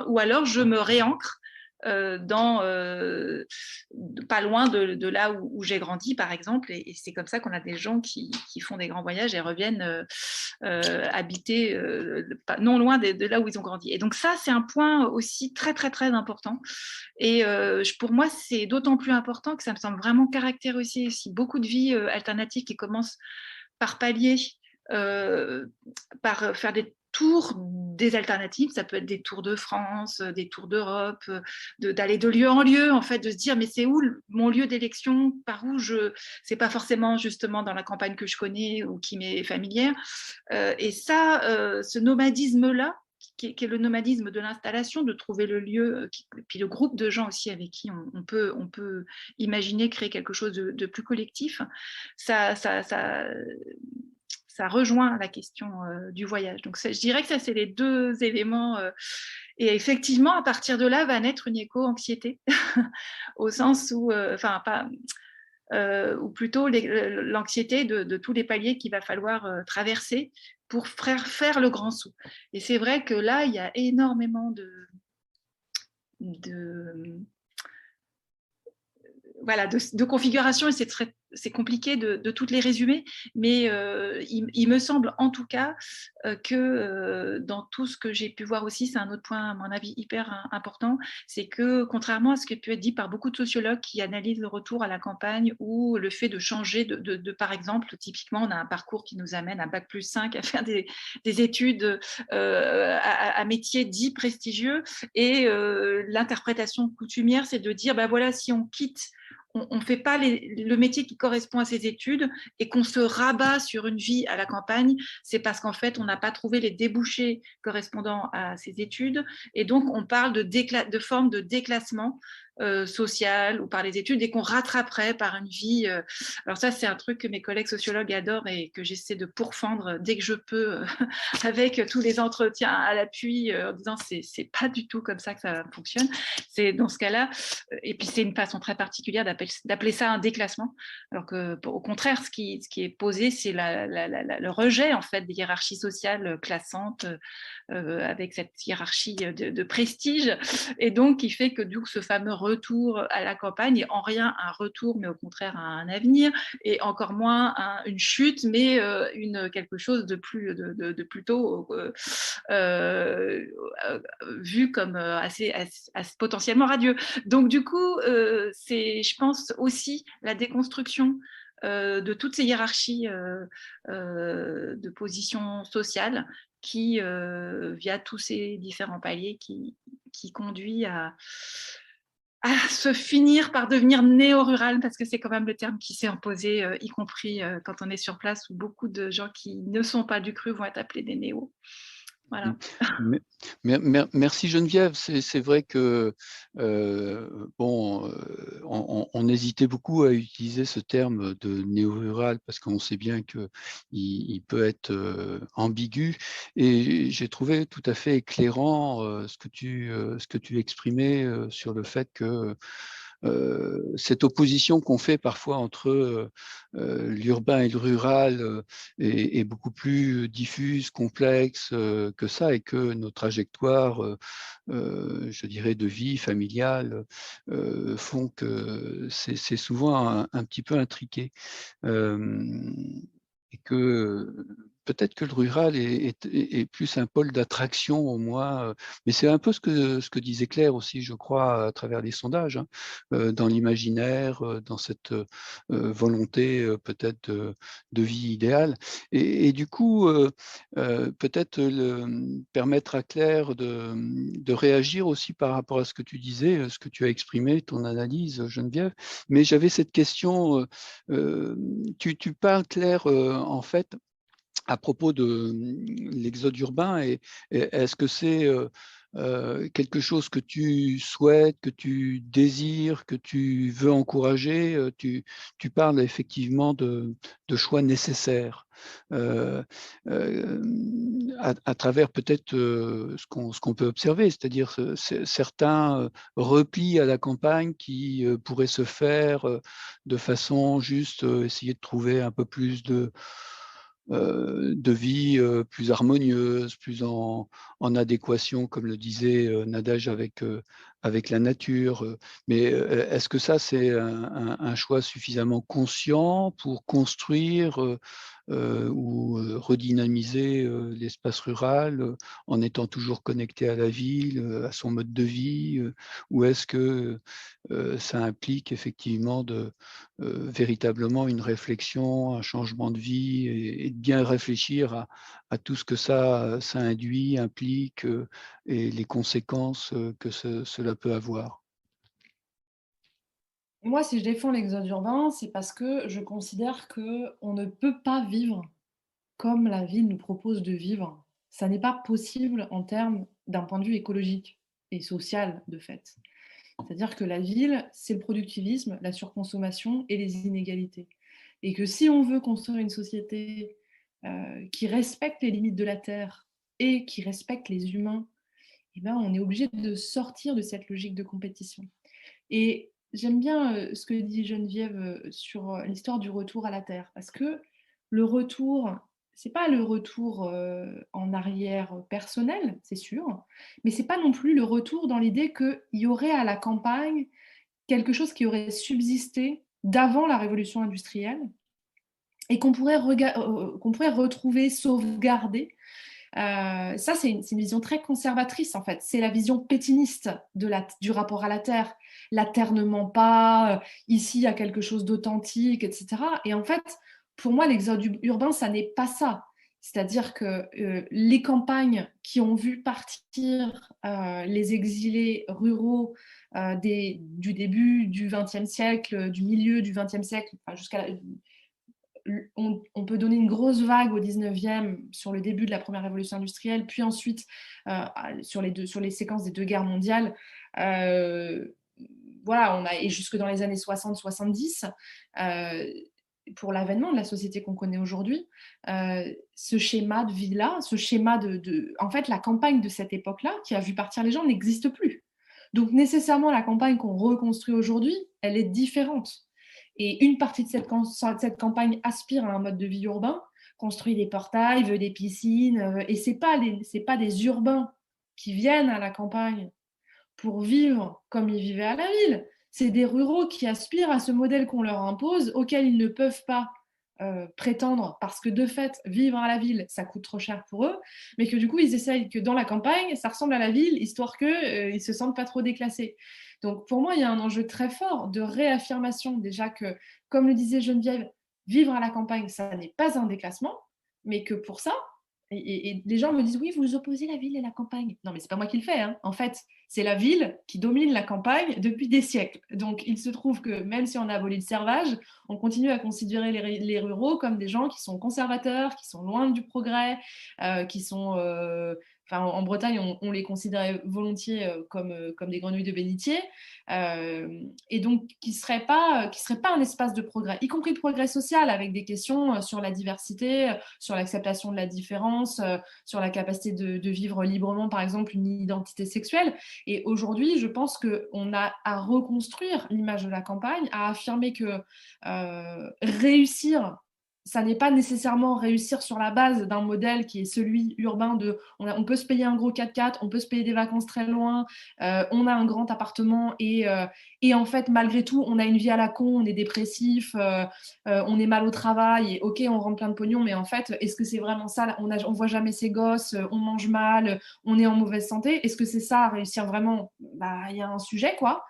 ou alors je me réancre pas loin de là où j'ai grandi, par exemple, et c'est comme ça qu'on a des gens qui font des grands voyages et reviennent habiter non loin de là où ils ont grandi. Et donc ça, c'est un point aussi très très très important. Et pour moi, c'est d'autant plus important que ça me semble vraiment caractériser aussi beaucoup de vies alternatives qui commencent par pallier, par faire des tours des alternatives. Ça peut être des tours de France, des tours d'Europe, d'aller de lieu en lieu, en fait, de se dire mais c'est où mon lieu d'élection, par où c'est pas forcément justement dans la campagne que je connais ou qui m'est familière. Et ça, ce nomadisme-là, qui est le nomadisme de l'installation, de trouver le lieu, puis le groupe de gens aussi avec qui on peut imaginer créer quelque chose de plus collectif, ça rejoint la question du voyage. Donc je dirais que ça, c'est les deux éléments. Et effectivement, à partir de là, va naître une éco-anxiété, au sens où, ou plutôt l'anxiété de tous les paliers qu'il va falloir traverser pour faire le grand saut. Et c'est vrai que là, il y a énormément de configuration, et c'est compliqué de toutes les résumer, mais il me semble en tout cas que dans tout ce que j'ai pu voir aussi, c'est un autre point à mon avis hyper important, c'est que contrairement à ce qui peut être dit par beaucoup de sociologues qui analysent le retour à la campagne ou le fait de changer par exemple, typiquement on a un parcours qui nous amène à Bac+5 à faire des études à métiers dits prestigieux, et l'interprétation coutumière, c'est de dire voilà, si on quitte on ne fait pas le métier qui correspond à ses études et qu'on se rabat sur une vie à la campagne, c'est parce qu'en fait, on n'a pas trouvé les débouchés correspondant à ses études. Et donc, on parle de forme de déclassement social ou par les études et qu'on rattraperait par une vie. Alors ça, c'est un truc que mes collègues sociologues adorent et que j'essaie de pourfendre dès que je peux avec tous les entretiens à l'appui en disant c'est pas du tout comme ça que ça fonctionne. C'est dans ce cas-là, et puis c'est une façon très particulière d'appeler ça un déclassement, alors que au contraire, ce qui est posé, c'est le rejet en fait des hiérarchies sociales classantes avec cette hiérarchie de prestige, et donc qui fait que d'où ce fameux retour à la campagne est en rien un retour, mais au contraire un avenir, et encore moins une chute, mais quelque chose de plutôt vu comme assez potentiellement radieux. Donc du coup, c'est, je pense, aussi la déconstruction de toutes ces hiérarchies de position sociale qui, via tous ces différents paliers, qui conduit à se finir par devenir néo-rural, parce que c'est quand même le terme qui s'est imposé, y compris quand on est sur place, où beaucoup de gens qui ne sont pas du cru vont être appelés des néos. Voilà. Merci Geneviève. C'est vrai que on hésitait beaucoup à utiliser ce terme de néo-rural parce qu'on sait bien qu'il peut être ambigu, et j'ai trouvé tout à fait éclairant ce que tu exprimais sur le fait que cette opposition qu'on fait parfois entre l'urbain et le rural est beaucoup plus diffuse, complexe que ça, et que nos trajectoires, je dirais, de vie familiale font que c'est souvent un petit peu intriqué. Et que peut-être que le rural est plus un pôle d'attraction au moins, mais c'est un peu ce que disait Claire aussi, je crois, à travers les sondages, hein, dans l'imaginaire, dans cette volonté peut-être de vie idéale. Et du coup, peut-être permettre à Claire de réagir aussi par rapport à ce que tu disais, ce que tu as exprimé, ton analyse, Geneviève. Mais j'avais cette question, tu parles, Claire, en fait, à propos de l'exode urbain, et est-ce que c'est quelque chose que tu souhaites, que tu désires, que tu veux encourager? Tu parles effectivement de choix nécessaires à travers peut-être ce qu'on peut observer, c'est-à-dire certains replis à la campagne qui pourraient se faire de façon juste essayer de trouver un peu plus de vie plus harmonieuse, plus en adéquation, comme le disait Nadège, avec la nature. Mais est-ce que ça, c'est un choix suffisamment conscient pour construire ou redynamiser l'espace rural en étant toujours connecté à la ville, à son mode de vie, ou est-ce que ça implique effectivement véritablement une réflexion, un changement de vie, et de bien réfléchir à tout ce que ça induit, implique, et les conséquences que cela peut avoir? Moi, si je défends l'exode urbain, c'est parce que je considère qu'on ne peut pas vivre comme la ville nous propose de vivre. Ça n'est pas possible en termes d'un point de vue écologique et social, de fait. C'est-à-dire que la ville, c'est le productivisme, la surconsommation et les inégalités. Et que si on veut construire une société qui respecte les limites de la Terre et qui respecte les humains, eh ben, on est obligé de sortir de cette logique de compétition. Et j'aime bien ce que dit Geneviève sur l'histoire du retour à la Terre, parce que le retour, c'est pas le retour en arrière personnel, c'est sûr, mais c'est pas non plus le retour dans l'idée qu'il y aurait à la campagne quelque chose qui aurait subsisté d'avant la révolution industrielle et qu'on pourrait retrouver, sauvegarder. Ça, c'est une vision très conservatrice, en fait. C'est la vision pétiniste du rapport à la terre. La terre ne ment pas, ici, il y a quelque chose d'authentique, etc. Et en fait, pour moi, l'exode urbain, ça n'est pas ça. C'est-à-dire que les campagnes qui ont vu partir les exilés ruraux du début du XXe siècle, du milieu du XXe siècle, enfin, on peut donner une grosse vague au 19e sur le début de la première révolution industrielle, puis ensuite sur les séquences des 2 guerres mondiales. Voilà, et jusque dans les années 60-70, pour l'avènement de la société qu'on connaît aujourd'hui, ce schéma de vie-là, ce schéma en fait, la campagne de cette époque-là, qui a vu partir les gens, n'existe plus. Donc nécessairement, la campagne qu'on reconstruit aujourd'hui, elle est différente. Et une partie de cette campagne aspire à un mode de vie urbain, construit des portails, veut des piscines, et c'est pas des urbains qui viennent à la campagne pour vivre comme ils vivaient à la ville. C'est des ruraux qui aspirent à ce modèle qu'on leur impose, auquel ils ne peuvent pas prétendre, parce que de fait, vivre à la ville, ça coûte trop cher pour eux, mais que du coup, ils essayent que dans la campagne, ça ressemble à la ville, histoire qu'ils ne se sentent pas trop déclassés. Donc pour moi, il y a un enjeu très fort de réaffirmation, déjà que, comme le disait Geneviève, vivre à la campagne, ça n'est pas un déclassement, mais que pour ça, et les gens me disent, oui, vous opposez la ville et la campagne. Non, mais c'est pas moi qui le fais. Hein. En fait, c'est la ville qui domine la campagne depuis des siècles. Donc, il se trouve que même si on a aboli le servage, on continue à considérer les ruraux comme des gens qui sont conservateurs, qui sont loin du progrès, qui sont... en Bretagne, on les considérait volontiers comme des grenouilles de bénitier, et donc qui ne serait pas un espace de progrès, y compris de progrès social, avec des questions sur la diversité, sur l'acceptation de la différence, sur la capacité de vivre librement, par exemple, une identité sexuelle. Et aujourd'hui, je pense qu'on a à reconstruire l'image de la campagne, à affirmer que réussir, ça n'est pas nécessairement réussir sur la base d'un modèle qui est celui urbain de on peut se payer un gros 4x4, on peut se payer des vacances très loin, on a un grand appartement et en fait, malgré tout, on a une vie à la con, on est dépressif, on est mal au travail, et ok, on rentre plein de pognon, mais en fait, est-ce que c'est vraiment ça? On voit jamais ses gosses, on mange mal, on est en mauvaise santé. Est-ce que c'est ça, réussir vraiment? Bah, il y a un sujet, quoi.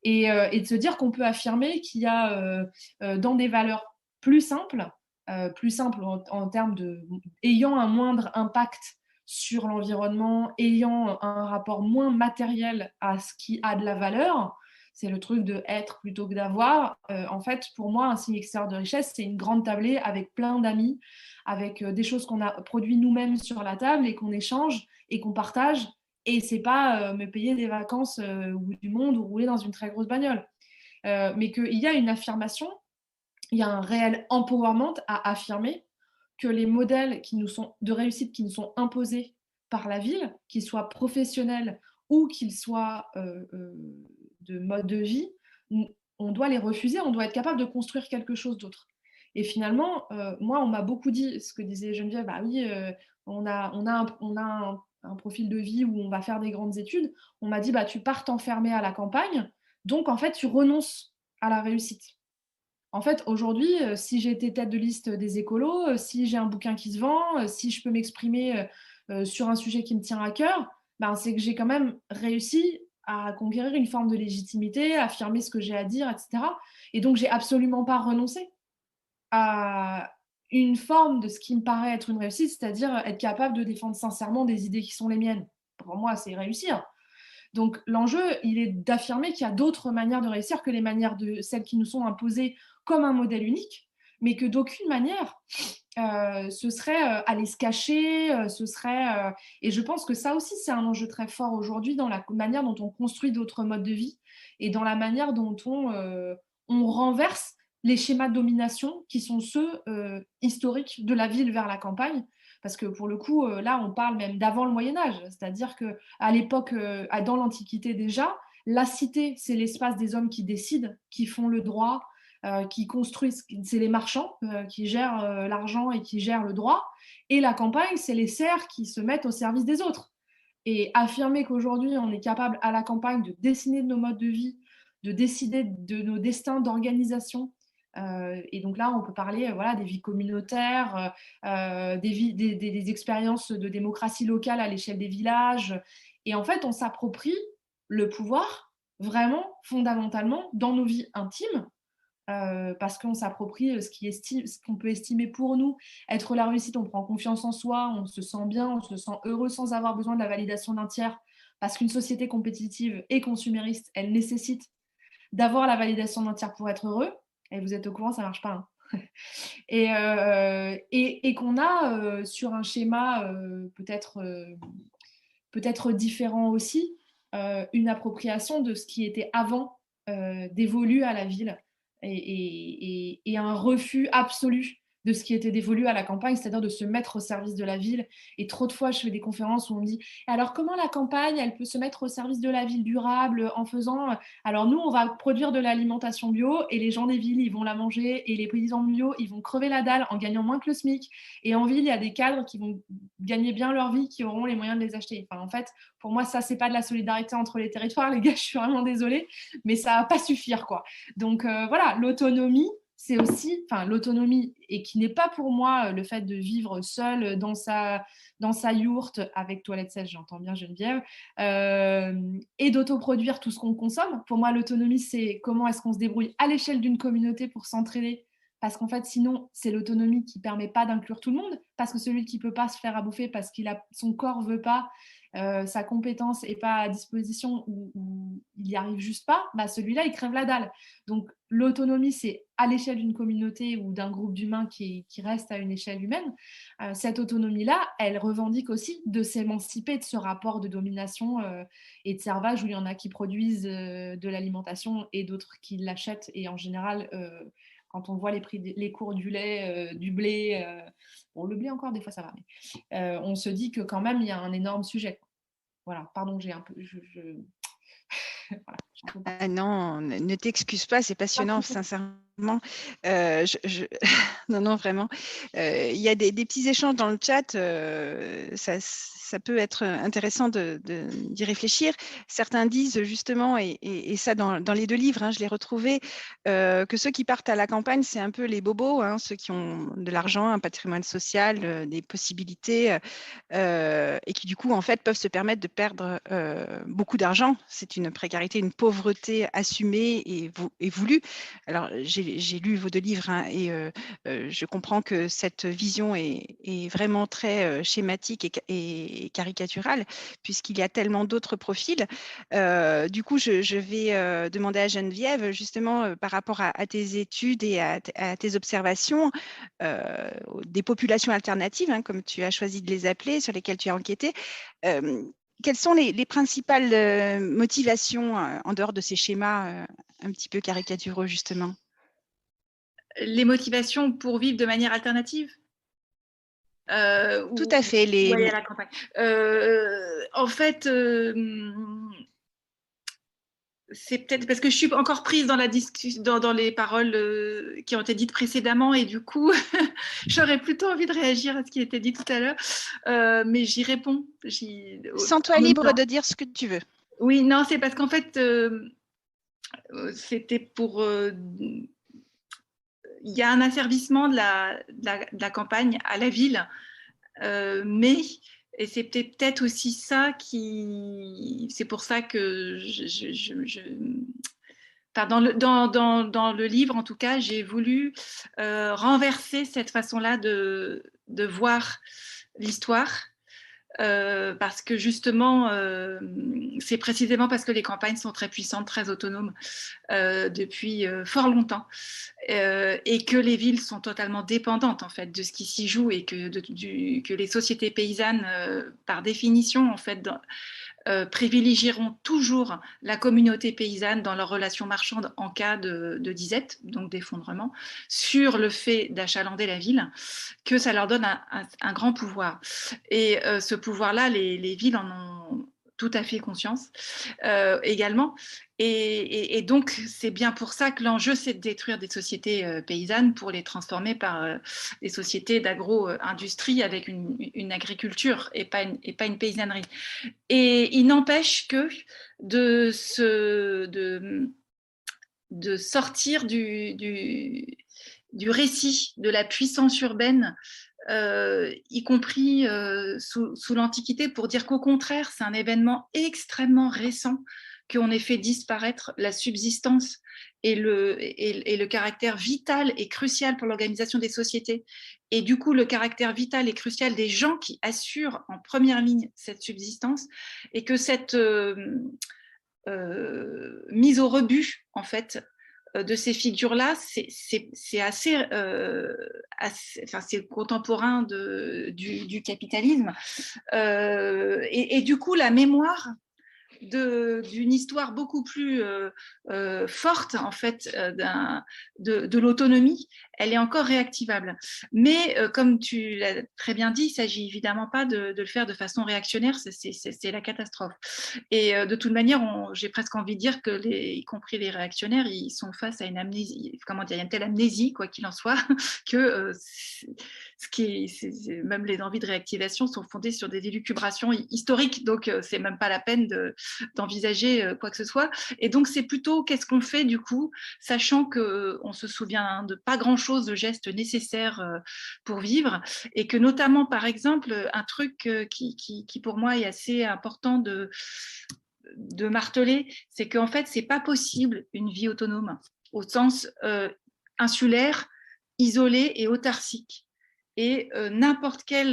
Et de se dire qu'on peut affirmer qu'il y a dans des valeurs plus simples en termes ayant un moindre impact sur l'environnement, ayant un rapport moins matériel à ce qui a de la valeur, c'est le truc de être plutôt que d'avoir. En fait, pour moi, un signe extérieur de richesse, c'est une grande tablée avec plein d'amis, avec des choses qu'on a produites nous-mêmes sur la table et qu'on échange et qu'on partage. Et c'est pas me payer des vacances au bout du monde ou rouler dans une très grosse bagnole. Mais qu'il y a une affirmation, il y a un réel empowerment à affirmer que les modèles de réussite qui nous sont imposés par la ville, qu'ils soient professionnels ou qu'ils soient de mode de vie, on doit les refuser, on doit être capable de construire quelque chose d'autre. Et finalement, moi, on m'a beaucoup dit, ce que disait Geneviève, bah oui, on a un profil de vie où on va faire des grandes études. On m'a dit, bah, tu pars t'enfermer à la campagne, donc en fait, tu renonces à la réussite. En fait, aujourd'hui, si j'ai été tête de liste des écolos, si j'ai un bouquin qui se vend, si je peux m'exprimer sur un sujet qui me tient à cœur, ben, c'est que j'ai quand même réussi à conquérir une forme de légitimité, à affirmer ce que j'ai à dire, etc. Et donc, j'ai absolument pas renoncé à une forme de ce qui me paraît être une réussite, c'est-à-dire être capable de défendre sincèrement des idées qui sont les miennes. Pour moi, c'est réussir. Donc l'enjeu, il est d'affirmer qu'il y a d'autres manières de réussir que les manières de celles qui nous sont imposées comme un modèle unique, mais que d'aucune manière ce serait aller se cacher, et je pense que ça aussi, c'est un enjeu très fort aujourd'hui dans la manière dont on construit d'autres modes de vie et dans la manière dont on renverse les schémas de domination qui sont ceux historiques de la ville vers la campagne. Parce que pour le coup, là, on parle même d'avant le Moyen-Âge. C'est-à-dire qu'à l'époque, dans l'Antiquité déjà, la cité, c'est l'espace des hommes qui décident, qui font le droit, qui construisent. C'est les marchands qui gèrent l'argent et qui gèrent le droit. Et la campagne, c'est les serfs qui se mettent au service des autres. Et affirmer qu'aujourd'hui, on est capable à la campagne de dessiner nos modes de vie, de décider de nos destins d'organisation. Et donc là, on peut parler des vies communautaires, des expériences de démocratie locale à l'échelle des villages. Et en fait, on s'approprie le pouvoir vraiment fondamentalement dans nos vies intimes, parce qu'on s'approprie ce qu'on peut estimer pour nous être la réussite. On prend confiance en soi, on se sent bien, on se sent heureux sans avoir besoin de la validation d'un tiers, parce qu'une société compétitive et consumériste, elle nécessite d'avoir la validation d'un tiers pour être heureux. Et vous êtes au courant, ça ne marche pas. Hein. Et qu'on a sur un schéma peut-être différent aussi, une appropriation de ce qui était avant dévolu à la ville et un refus absolu de ce qui était dévolu à la campagne, c'est-à-dire de se mettre au service de la ville. Et trop de fois, je fais des conférences où on me dit « Alors, comment la campagne, elle peut se mettre au service de la ville durable en faisant… Alors, nous, on va produire de l'alimentation bio et les gens des villes, ils vont la manger et les paysans bio, ils vont crever la dalle en gagnant moins que le SMIC. Et en ville, il y a des cadres qui vont gagner bien leur vie, qui auront les moyens de les acheter. » Enfin, en fait, pour moi, ça, c'est pas de la solidarité entre les territoires, les gars, je suis vraiment désolée, mais ça va pas suffire, quoi. Donc, voilà, l'autonomie, c'est aussi, enfin l'autonomie, et qui n'est pas pour moi le fait de vivre seul dans sa yourte avec toilette sèche, j'entends bien Geneviève, et d'autoproduire tout ce qu'on consomme. Pour moi, l'autonomie, c'est comment est-ce qu'on se débrouille à l'échelle d'une communauté pour s'entraider, parce qu'en fait, sinon, c'est l'autonomie qui ne permet pas d'inclure tout le monde, parce que celui qui ne peut pas se faire à bouffer parce que son corps ne veut pas, sa compétence n'est pas à disposition ou il n'y arrive juste pas, bah celui-là, il crève la dalle. Donc, l'autonomie, c'est à l'échelle d'une communauté ou d'un groupe d'humains qui reste à une échelle humaine. Cette autonomie-là, elle revendique aussi de s'émanciper de ce rapport de domination et de servage où il y en a qui produisent de l'alimentation et d'autres qui l'achètent. Et en général, quand on voit les cours du lait, du blé, bon, le blé encore, des fois ça va, mais on se dit que quand même, il y a un énorme sujet. Voilà, pardon, j'ai un peu… Voilà. Ah non, ne t'excuse pas, c'est passionnant, sincèrement. Non, vraiment. Il y a des petits échanges dans le chat, ça peut être intéressant d'y réfléchir. Certains disent justement, et ça dans les deux livres, hein, je l'ai retrouvé, que ceux qui partent à la campagne, c'est un peu les bobos, hein, ceux qui ont de l'argent, un patrimoine social, des possibilités, et qui du coup, en fait, peuvent se permettre de perdre beaucoup d'argent. C'est une précarité, une pauvreté assumée et voulue. Alors, j'ai lu vos deux livres, hein, et je comprends que cette vision est vraiment très schématique et caricaturale, puisqu'il y a tellement d'autres profils. Du coup, je vais demander à Geneviève, justement, par rapport à tes études et à tes observations, des populations alternatives, hein, comme tu as choisi de les appeler, sur lesquelles tu as enquêté. Quelles sont les principales motivations en dehors de ces schémas un petit peu caricaturaux, justement? Les motivations pour vivre de manière alternative? Tout à fait. À la campagne. En fait, c'est peut-être parce que je suis encore prise dans la discussion, dans les paroles qui ont été dites précédemment, et du coup, j'aurais plutôt envie de réagir à ce qui a été dit tout à l'heure, mais j'y réponds. Sens-toi libre de dire ce que tu veux. Oui, non, c'est parce qu'en fait, c'était pour… il y a un asservissement de la campagne à la ville, mais… Et c'est peut-être aussi ça c'est pour ça que dans le livre, en tout cas, j'ai voulu renverser cette façon-là de voir l'histoire. Parce que justement, c'est précisément parce que les campagnes sont très puissantes, très autonomes depuis fort longtemps, et que les villes sont totalement dépendantes en fait de ce qui s'y joue, et que les sociétés paysannes, par définition, en fait, privilégieront toujours la communauté paysanne dans leurs relations marchandes en cas de disette, donc d'effondrement, sur le fait d'achalander la ville, que ça leur donne un grand pouvoir. Et ce pouvoir-là, les villes en ont tout à fait conscience également. Et donc, c'est bien pour ça que l'enjeu, c'est de détruire des sociétés paysannes pour les transformer par des sociétés d'agro-industrie avec une agriculture et pas une paysannerie. Et il n'empêche que de sortir du récit de la puissance urbaine, y compris sous l'Antiquité, pour dire qu'au contraire, c'est un événement extrêmement récent qu'on ait fait disparaître la subsistance et le caractère vital et crucial pour l'organisation des sociétés, et du coup le caractère vital et crucial des gens qui assurent en première ligne cette subsistance, et que cette mise au rebut en fait de ces figures-là, c'est assez, enfin, c'est contemporain du capitalisme, et du coup la mémoire d'une histoire beaucoup plus forte en fait de l'autonomie, elle est encore réactivable. Mais comme tu l'as très bien dit, il ne s'agit évidemment pas de le faire de façon réactionnaire, c'est la catastrophe. Et de toute manière, j'ai presque envie de dire que y compris les réactionnaires, ils sont face à une amnésie, comment dire, il y a une telle amnésie, quoi qu'il en soit, que même les envies de réactivation sont fondées sur des élucubrations historiques, donc c'est même pas la peine d'envisager quoi que ce soit. Et donc c'est plutôt qu'est-ce qu'on fait du coup, sachant qu'on se souvient de pas grand-chose de gestes nécessaires pour vivre, et que notamment par exemple un truc qui pour moi est assez important de marteler, c'est qu'en fait c'est pas possible une vie autonome au sens insulaire, isolé et autarcique. Et n'importe quel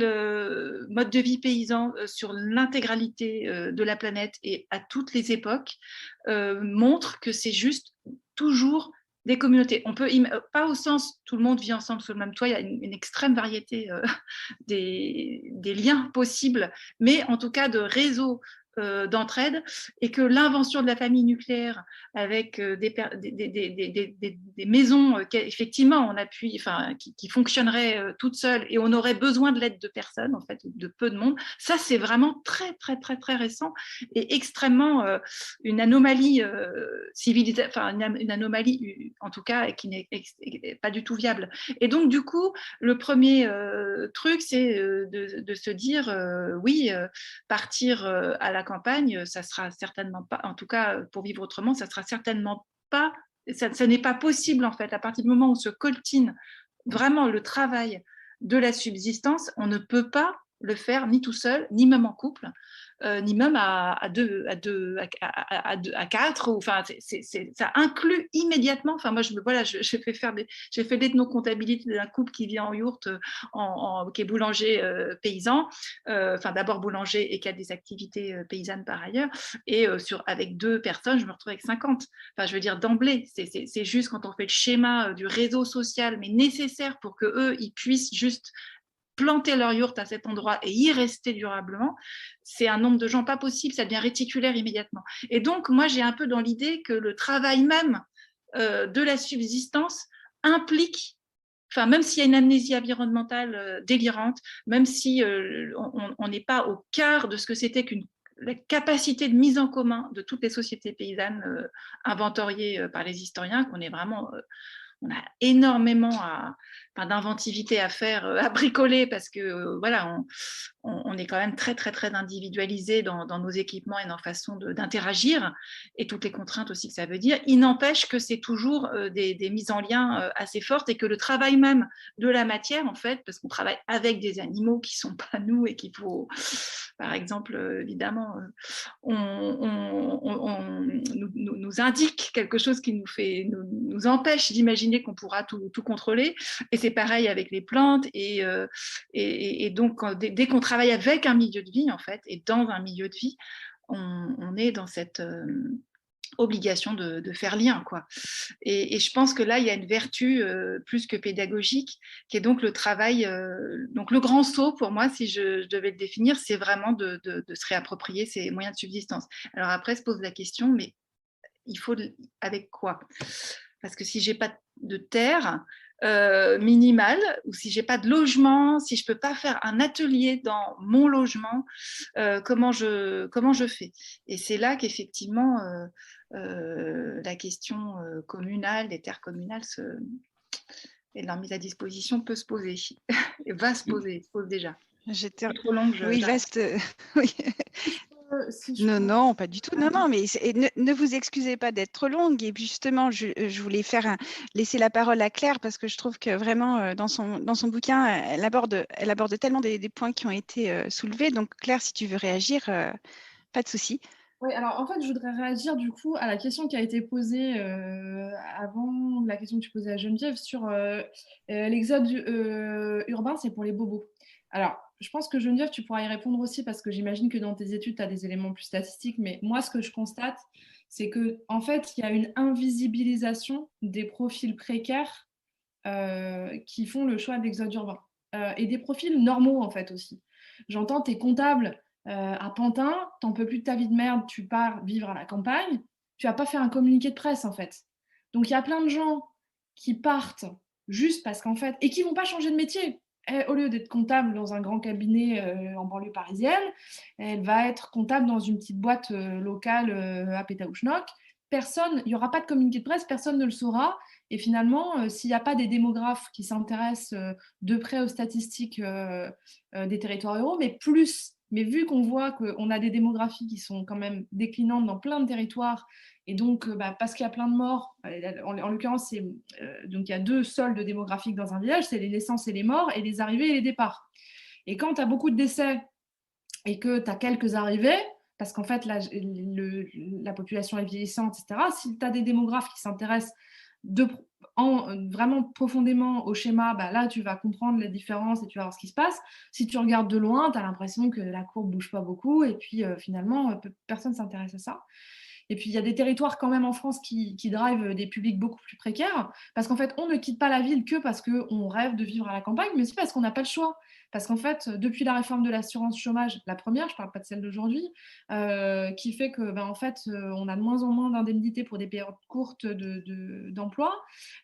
mode de vie paysan sur l'intégralité de la planète et à toutes les époques montre que c'est juste toujours des communautés. On peut pas au sens tout le monde vit ensemble sous le même toit, il y a une extrême variété des liens possibles, mais en tout cas de réseaux d'entraide, et que l'invention de la famille nucléaire avec des maisons effectivement on appuie, enfin, qui fonctionneraient toutes seules, et on aurait besoin de l'aide de personne, en fait, de peu de monde, ça c'est vraiment très très très très récent et extrêmement une anomalie civilisée, enfin une anomalie en tout cas qui n'est pas du tout viable. Et donc du coup le premier truc c'est de se dire oui, partir à la campagne, ça sera certainement pas, en tout cas pour vivre autrement, ça sera certainement pas, ça n'est pas possible en fait. À partir du moment où on se coltine vraiment le travail de la subsistance, on ne peut pas le faire ni tout seul, ni même en couple, ni même à quatre. Enfin, ça inclut immédiatement. Enfin, moi, j'ai fait l'ethnocomptabilité d'un couple qui vit en yourte, qui est boulanger paysan. Enfin, d'abord boulanger et qui a des activités paysannes par ailleurs. Et avec 2 personnes, je me retrouve avec 50. Enfin, je veux dire d'emblée, c'est juste quand on fait le schéma du réseau social, mais nécessaire pour que eux, ils puissent juste planter leur yourte à cet endroit et y rester durablement, c'est un nombre de gens pas possible, ça devient réticulaire immédiatement. Et donc, moi, j'ai un peu dans l'idée que le travail même de la subsistance implique, enfin, même s'il y a une amnésie environnementale délirante, même si on n'est pas au quart de ce que c'était la capacité de mise en commun de toutes les sociétés paysannes inventoriées par les historiens, qu'on est vraiment... on a énormément d'inventivité à faire, à bricoler, parce que voilà, on est quand même très très très individualisé dans nos équipements et dans façon d'interagir, et toutes les contraintes aussi que ça veut dire. Il n'empêche que c'est toujours des mises en lien assez fortes, et que le travail même de la matière, en fait, parce qu'on travaille avec des animaux qui ne sont pas nous, et qu'il faut, par exemple, évidemment, nous indique quelque chose qui nous empêche d'imaginer qu'on pourra tout contrôler. Et c'est pareil avec les plantes, et donc dès qu'on travaille avec un milieu de vie, en fait, et dans un milieu de vie, on est dans cette obligation de faire lien, quoi. Et je pense que là, il y a une vertu plus que pédagogique, qui est donc le travail. Donc le grand saut, pour moi, si je devais le définir, c'est vraiment de se réapproprier ces moyens de subsistance. Alors après, se pose la question, mais il faut avec quoi? Parce que si j'ai pas de terre minimale, ou si j'ai pas de logement, si je peux pas faire un atelier dans mon logement, comment je fais? Et c'est là qu'effectivement la question communale, des terres communales et leur mise à disposition peut se poser, et se pose déjà. J'étais trop longue. Oui, vaste. Oui. Non, pas du tout. Non, mais ne vous excusez pas d'être trop longue. Et puis justement, je voulais laisser la parole à Claire, parce que je trouve que vraiment, dans son bouquin, elle aborde tellement des points qui ont été soulevés. Donc Claire, si tu veux réagir, pas de souci. Oui, alors en fait, je voudrais réagir du coup à la question qui a été posée avant, la question que tu posais à Geneviève sur l'exode urbain, c'est pour les bobos. Alors, je pense que Geneviève, tu pourras y répondre aussi parce que j'imagine que dans tes études, tu as des éléments plus statistiques, mais moi, ce que je constate, c'est que en fait, il y a une invisibilisation des profils précaires qui font le choix de l'exode urbain. Et des profils normaux, en fait, aussi. J'entends, t'es comptable à Pantin, t'en peux plus de ta vie de merde, tu pars vivre à la campagne, tu vas pas faire un communiqué de presse, en fait. Donc, il y a plein de gens qui partent juste parce qu'en fait, et qui vont pas changer de métier. Au lieu d'être comptable dans un grand cabinet en banlieue parisienne, elle va être comptable dans une petite boîte locale à Pétaouchnok. Personne, il n'y aura pas de communiqué de presse, personne ne le saura. Et finalement, s'il n'y a pas des démographes qui s'intéressent de près aux statistiques des territoires ruraux, mais vu qu'on voit qu'on a des démographies qui sont quand même déclinantes dans plein de territoires, et donc parce qu'il y a plein de morts, en l'occurrence, donc il y a 2 soldes démographiques dans un village, c'est les naissances et les morts, et les arrivées et les départs. Et quand tu as beaucoup de décès et que tu as quelques arrivées, parce qu'en fait, la population est vieillissante, etc., si tu as des démographes qui s'intéressent vraiment profondément au schéma, là, tu vas comprendre les différences et tu vas voir ce qui se passe. Si tu regardes de loin, tu as l'impression que la courbe ne bouge pas beaucoup et puis finalement, personne ne s'intéresse à ça. Et puis, il y a des territoires quand même en France qui drivent des publics beaucoup plus précaires, parce qu'en fait, on ne quitte pas la ville que parce qu'on rêve de vivre à la campagne, mais aussi parce qu'on n'a pas le choix. Parce qu'en fait, depuis la réforme de l'assurance chômage, la première, je ne parle pas de celle d'aujourd'hui, qui fait que, en fait, on a de moins en moins d'indemnités pour des périodes courtes d'emploi,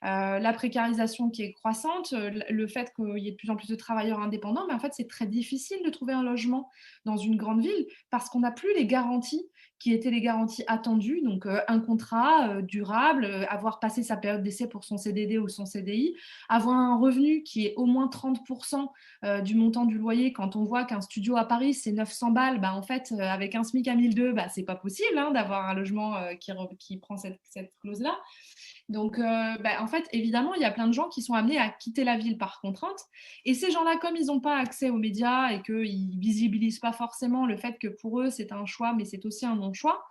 la précarisation qui est croissante, le fait qu'il y ait de plus en plus de travailleurs indépendants, mais en fait, c'est très difficile de trouver un logement dans une grande ville parce qu'on n'a plus les garanties qui étaient les garanties attendues, donc un contrat durable, avoir passé sa période d'essai pour son CDD ou son CDI, avoir un revenu qui est au moins 30% du montant du loyer. Quand on voit qu'un studio à Paris, c'est 900 balles, en fait, avec un SMIC à 1002, c'est pas possible d'avoir un logement qui prend cette clause-là. Donc, en fait, évidemment, il y a plein de gens qui sont amenés à quitter la ville par contrainte. Et ces gens-là, comme ils n'ont pas accès aux médias et qu'ils ne visibilisent pas forcément le fait que pour eux, c'est un choix, mais c'est aussi un non-choix,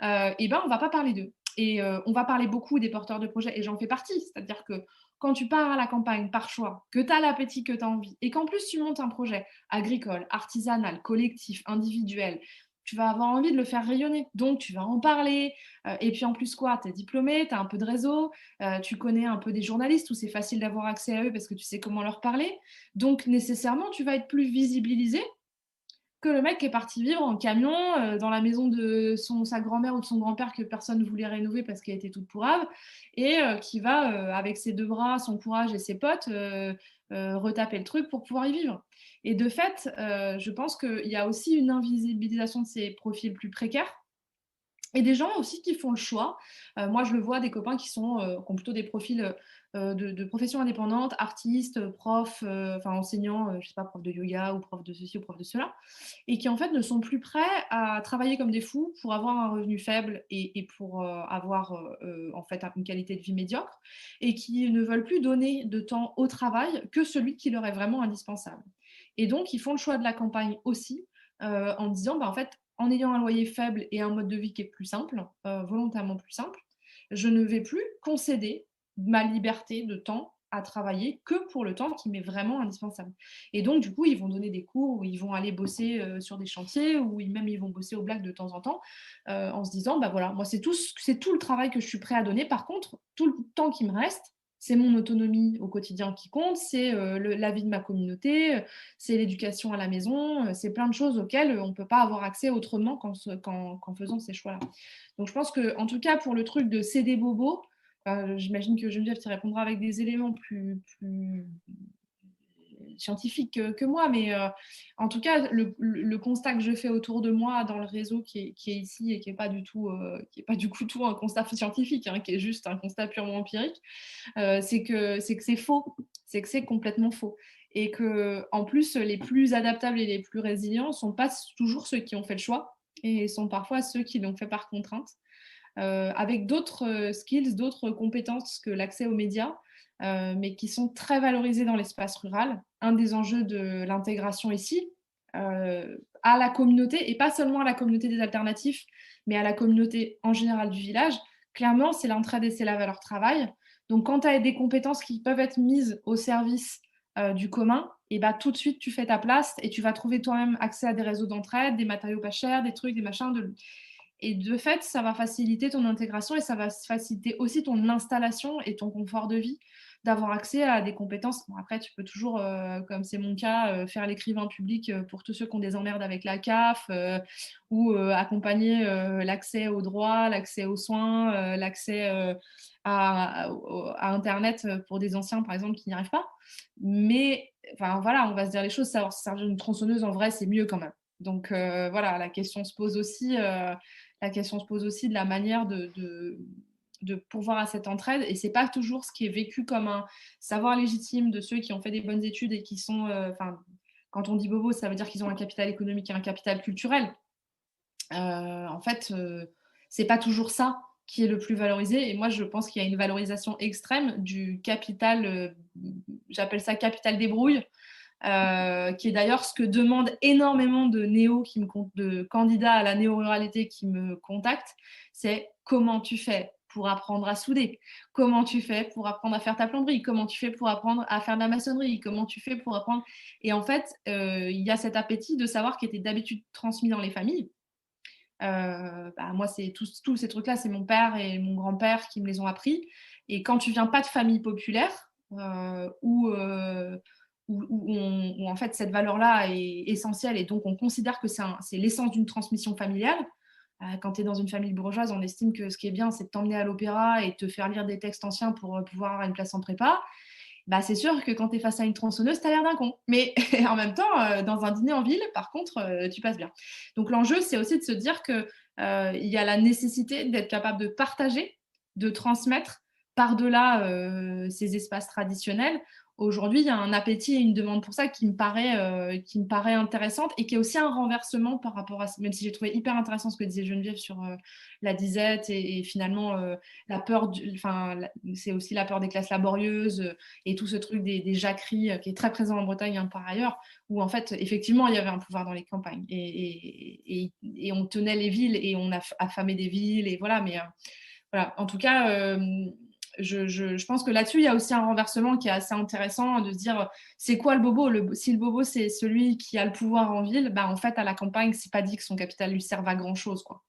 on ne va pas parler d'eux. Et on va parler beaucoup des porteurs de projets, et j'en fais partie. C'est-à-dire que quand tu pars à la campagne par choix, que tu as l'appétit, que tu as envie, et qu'en plus tu montes un projet agricole, artisanal, collectif, individuel, tu vas avoir envie de le faire rayonner. Donc, tu vas en parler. Et puis, en plus, quoi, tu es diplômé, tu as un peu de réseau, tu connais un peu des journalistes où c'est facile d'avoir accès à eux parce que tu sais comment leur parler. Donc, nécessairement, tu vas être plus visibilisé que le mec qui est parti vivre en camion dans la maison de sa grand-mère ou de son grand-père que personne ne voulait rénover parce qu'elle était toute pourrave et qui va, avec ses 2 bras, son courage et ses potes, retaper le truc pour pouvoir y vivre. Et de fait, je pense qu'il y a aussi une invisibilisation de ces profils plus précaires et des gens aussi qui font le choix. Moi, je le vois, des copains qui ont plutôt des profils de professions indépendantes, artistes, profs, enseignants, je sais pas, profs de yoga ou profs de ceci ou profs de cela, et qui en fait ne sont plus prêts à travailler comme des fous pour avoir un revenu faible et pour avoir en fait une qualité de vie médiocre, et qui ne veulent plus donner de temps au travail que celui qui leur est vraiment indispensable. Et donc, ils font le choix de la campagne aussi, en disant, en fait, en ayant un loyer faible et un mode de vie qui est plus simple, volontairement plus simple, je ne vais plus concéder ma liberté de temps à travailler que pour le temps qui m'est vraiment indispensable. Et donc, du coup, ils vont donner des cours où ils vont aller bosser sur des chantiers, ou même ils vont bosser au black de temps en temps, en se disant, voilà, moi, c'est tout le travail que je suis prêt à donner. Par contre, tout le temps qui me reste, c'est mon autonomie au quotidien qui compte, c'est la vie de ma communauté, c'est l'éducation à la maison, c'est plein de choses auxquelles on ne peut pas avoir accès autrement qu'en faisant ces choix-là. Donc je pense qu'en tout cas, pour le truc de céder bobo, j'imagine que Geneviève t'y répondra avec des éléments plus scientifiques que moi, mais en tout cas, le constat que je fais autour de moi dans le réseau qui est ici et qui n'est pas du tout un constat scientifique, qui est juste un constat purement empirique, c'est que c'est faux, c'est que c'est complètement faux. Et que en plus, les plus adaptables et les plus résilients ne sont pas toujours ceux qui ont fait le choix, et sont parfois ceux qui l'ont fait par contrainte, avec d'autres skills, d'autres compétences que l'accès aux médias, mais qui sont très valorisés dans l'espace rural. Un des enjeux de l'intégration ici, à la communauté, et pas seulement à la communauté des alternatifs, mais à la communauté en général du village. Clairement, c'est l'entraide et c'est la valeur travail. Donc, quand tu as des compétences qui peuvent être mises au service du commun, et bah, tout de suite, tu fais ta place et tu vas trouver toi-même accès à des réseaux d'entraide, des matériaux pas chers, des trucs, des machins. Et de fait, ça va faciliter ton intégration et ça va faciliter aussi ton installation et ton confort de vie, d'avoir accès à des compétences. Bon, après, tu peux toujours, comme c'est mon cas, faire l'écrivain public pour tous ceux qui ont des emmerdes avec la CAF, ou accompagner l'accès aux droits, l'accès aux soins, l'accès à Internet pour des anciens, par exemple, qui n'y arrivent pas. Mais enfin, voilà, on va se dire les choses, savoir se servir d'une tronçonneuse, en vrai, c'est mieux quand même. Donc voilà, la question se pose aussi de la manière de pourvoir à cette entraide. Et c'est pas toujours ce qui est vécu comme un savoir légitime de ceux qui ont fait des bonnes études et qui sont... quand on dit bobo, ça veut dire qu'ils ont un capital économique et un capital culturel. En fait, c'est pas toujours ça qui est le plus valorisé. Et moi, je pense qu'il y a une valorisation extrême du capital, j'appelle ça capital débrouille, qui est d'ailleurs ce que demandent énormément de de candidats à la néo-ruralité qui me contactent, c'est comment tu fais pour apprendre à souder, comment tu fais pour apprendre à faire ta plomberie, comment tu fais pour apprendre à faire de la maçonnerie, comment tu fais pour apprendre... Et en fait, il y a cet appétit de savoir qui était d'habitude transmis dans les familles. Moi, c'est tous ces trucs-là, c'est mon père et mon grand-père qui me les ont appris. Et quand tu viens pas de famille populaire, où en fait cette valeur-là est essentielle et donc on considère que c'est l'essence d'une transmission familiale. Quand tu es dans une famille bourgeoise, on estime que ce qui est bien, c'est de t'emmener à l'opéra et de te faire lire des textes anciens pour pouvoir avoir une place en prépa. Bah, c'est sûr que quand tu es face à une tronçonneuse, tu as l'air d'un con. Mais en même temps, dans un dîner en ville, par contre, tu passes bien. Donc l'enjeu, c'est aussi de se dire qu'il y a la nécessité d'être capable de partager, de transmettre par-delà ces espaces traditionnels. Aujourd'hui, il y a un appétit et une demande pour ça qui me paraît intéressante et qui est aussi un renversement par rapport à... Même si j'ai trouvé hyper intéressant ce que disait Geneviève sur la disette et finalement la peur... c'est aussi la peur des classes laborieuses et tout ce truc des jacqueries qui est très présent en Bretagne par ailleurs, où en fait, effectivement, il y avait un pouvoir dans les campagnes et on tenait les villes et on a affamé des villes et voilà, mais voilà, en tout cas... je pense que là-dessus, il y a aussi un renversement qui est assez intéressant de se dire c'est quoi le bobo si le bobo, c'est celui qui a le pouvoir en ville, en fait, à la campagne, c'est pas dit que son capital lui serve à grand-chose, quoi.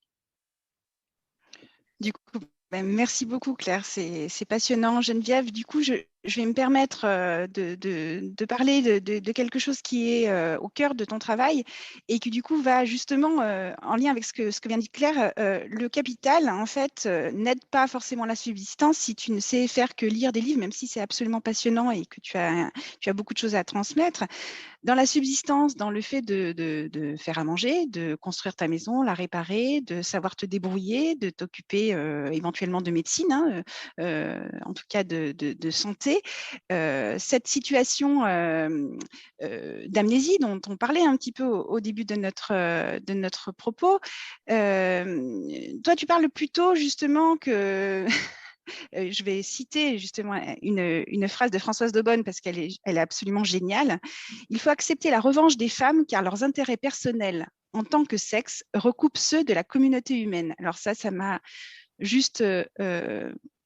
Du coup, merci beaucoup, Claire. C'est passionnant. Geneviève, du coup, je vais me permettre de parler de quelque chose qui est au cœur de ton travail et qui, du coup, va justement en lien avec ce que vient de dire Claire. Le capital, en fait, n'aide pas forcément la subsistance si tu ne sais faire que lire des livres, même si c'est absolument passionnant et que tu as beaucoup de choses à transmettre. Dans la subsistance, dans le fait de faire à manger, de construire ta maison, la réparer, de savoir te débrouiller, de t'occuper éventuellement de médecine, en tout cas de santé. Cette situation d'amnésie dont on parlait un petit peu au début de notre propos, toi, tu parles plutôt justement que... Je vais citer justement une phrase de Françoise Daubonne parce qu'elle est absolument géniale. Il faut accepter la revanche des femmes car leurs intérêts personnels en tant que sexe recoupent ceux de la communauté humaine. Alors ça m'a juste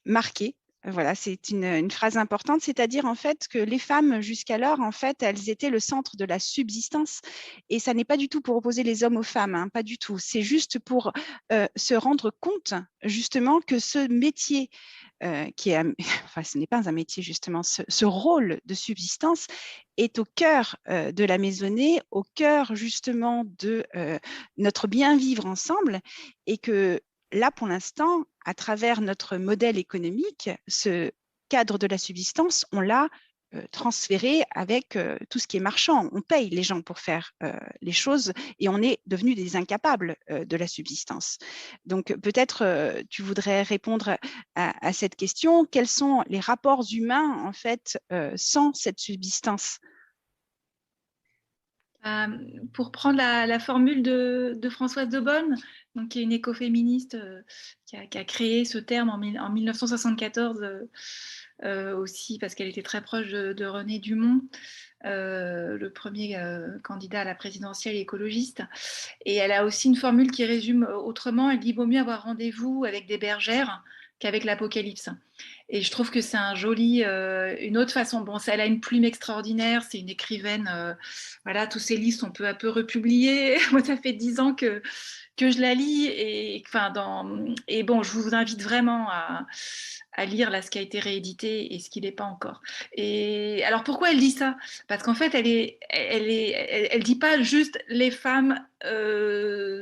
marqué. Voilà, c'est une phrase importante, c'est-à-dire en fait que les femmes jusqu'alors, en fait, elles étaient le centre de la subsistance et ça n'est pas du tout pour opposer les hommes aux femmes, hein, pas du tout. C'est juste pour se rendre compte justement que ce métier ce n'est pas un métier justement, ce rôle de subsistance est au cœur de la maisonnée, au cœur justement de notre bien vivre ensemble et que là, pour l'instant, à travers notre modèle économique, ce cadre de la subsistance, on l'a transféré avec tout ce qui est marchand. On paye les gens pour faire les choses et on est devenus des incapables de la subsistance. Donc peut-être tu voudrais répondre à cette question. Quels sont les rapports humains en fait sans cette subsistance ? Pour prendre la formule de Françoise Daubonne, donc, qui est une écoféministe qui a créé ce terme en 1974 aussi parce qu'elle était très proche de René Dumont. le premier candidat à la présidentielle écologiste. Et elle a aussi une formule qui résume autrement. Elle dit: vaut mieux avoir rendez-vous avec des bergères qu'avec l'apocalypse. Et je trouve que c'est une autre façon. Bon, elle a une plume extraordinaire, c'est une écrivaine. Voilà, tous ses livres sont peu à peu republiés. Moi, ça fait 10 ans que je la lis. Et bon, je vous invite vraiment à lire là, ce qui a été réédité et ce qui n'est pas encore. Et alors, pourquoi elle dit ça? Parce qu'en fait, elle dit pas juste les femmes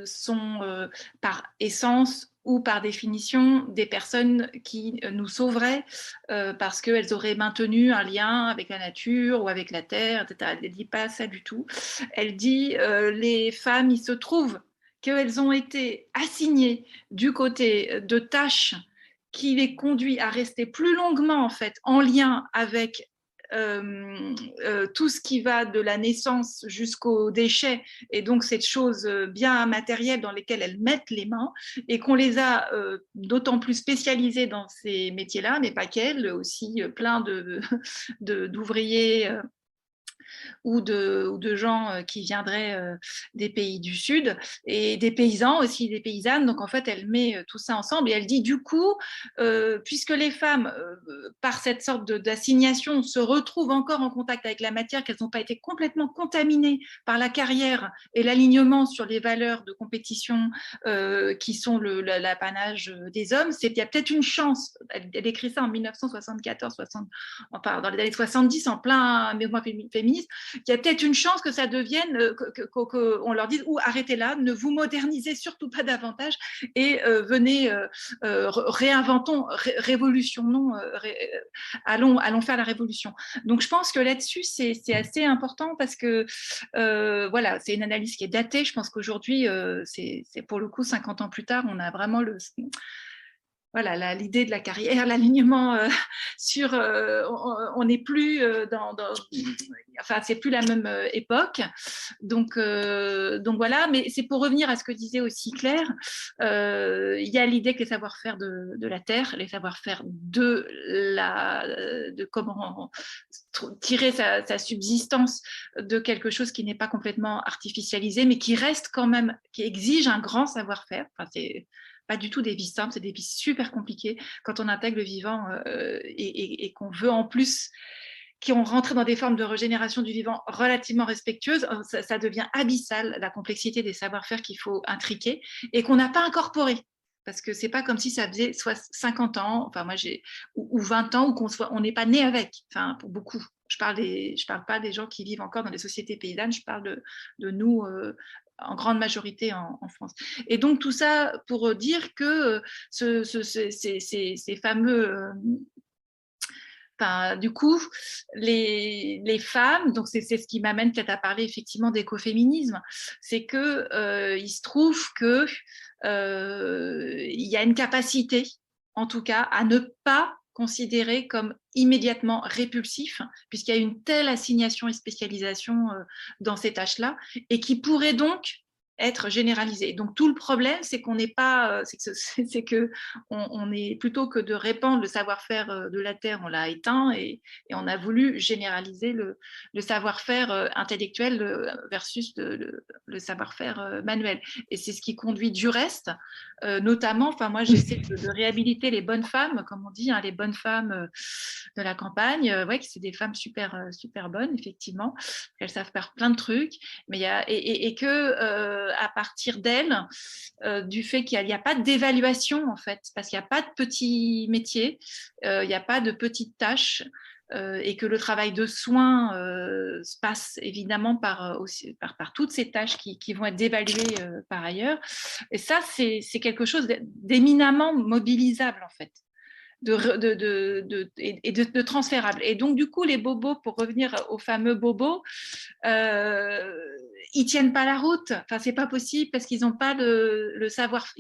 sont par essence ou par définition des personnes qui nous sauveraient parce qu'elles auraient maintenu un lien avec la nature ou avec la terre, etc. Elle ne dit pas ça du tout. Elle dit les femmes, il se trouve qu'elles ont été assignées du côté de tâches qui les conduit à rester plus longuement en fait en lien avec tout ce qui va de la naissance jusqu'aux déchets, et donc cette chose bien matérielle dans lesquelles elles mettent les mains, et qu'on les a d'autant plus spécialisées dans ces métiers-là, mais pas qu'elles, aussi plein d'ouvriers ou de gens qui viendraient des pays du Sud, et des paysans aussi, des paysannes. Donc en fait, elle met tout ça ensemble et elle dit du coup, puisque les femmes, par cette sorte d'assignation, se retrouvent encore en contact avec la matière, qu'elles n'ont pas été complètement contaminées par la carrière et l'alignement sur les valeurs de compétition qui sont l'apanage des hommes, il y a peut-être une chance. Elle écrit ça en 1974, dans les années 70, en plein mouvement féministe. Il y a peut-être une chance que ça devienne, qu'on leur dise: ou arrêtez là, ne vous modernisez surtout pas davantage et venez, réinventons, révolutionnons, allons faire la révolution. Donc je pense que là-dessus, c'est assez important parce que voilà, c'est une analyse qui est datée. Je pense qu'aujourd'hui, c'est pour le coup 50 ans plus tard, on a vraiment voilà, l'idée de la carrière, l'alignement sur, on n'est plus enfin, c'est plus la même époque. Donc voilà, mais c'est pour revenir à ce que disait aussi Claire. Il y a l'idée que les savoir-faire de la terre, les savoir-faire de comment tirer sa subsistance de quelque chose qui n'est pas complètement artificialisé, mais qui reste quand même, qui exige un grand savoir-faire. Enfin, c'est pas du tout des vies simples, c'est des vies super compliquées quand on intègre le vivant et qu'on veut en plus, qui ont rentré dans des formes de régénération du vivant relativement respectueuses. Ça devient abyssal, la complexité des savoir-faire qu'il faut intriquer et qu'on n'a pas incorporé. Parce que c'est pas comme si ça faisait soit 50 ans, enfin moi ou 20 ans, ou on n'est pas né avec, enfin pour beaucoup. Je parle pas des gens qui vivent encore dans les sociétés paysannes, je parle de nous en grande majorité en France. Et donc tout ça pour dire que ces fameux Enfin, du coup, les femmes, donc c'est ce qui m'amène peut-être à parler effectivement d'écoféminisme, c'est que il se trouve que il y a une capacité, en tout cas, à ne pas considérer comme immédiatement répulsif, puisqu'il y a une telle assignation et spécialisation dans ces tâches-là, et qui pourrait donc être généralisé. Donc tout le problème, c'est qu'on n'est pas, c'est que on est, plutôt que de répandre le savoir-faire de la terre, on l'a éteint et on a voulu généraliser le savoir-faire intellectuel versus le savoir-faire manuel. Et c'est ce qui conduit du reste, notamment, enfin moi j'essaie de réhabiliter les bonnes femmes, comme on dit, hein, les bonnes femmes de la campagne, ouais, que c'est des femmes super bonnes, effectivement, elles savent faire plein de trucs, mais il y a, et que à partir d'elles, du fait qu'il n'y a pas d'évaluation en fait, parce qu'il n'y a pas de petits métiers, il n'y a pas de petites tâches, et que le travail de soin se passe évidemment par toutes ces tâches qui vont être dévaluées par ailleurs. Et ça, c'est quelque chose d'éminemment mobilisable en fait. De transférable. Et donc, du coup, les bobos, pour revenir aux fameux bobos, ils tiennent pas la route. Enfin, c'est pas possible parce qu'ils n'ont pas le savoir.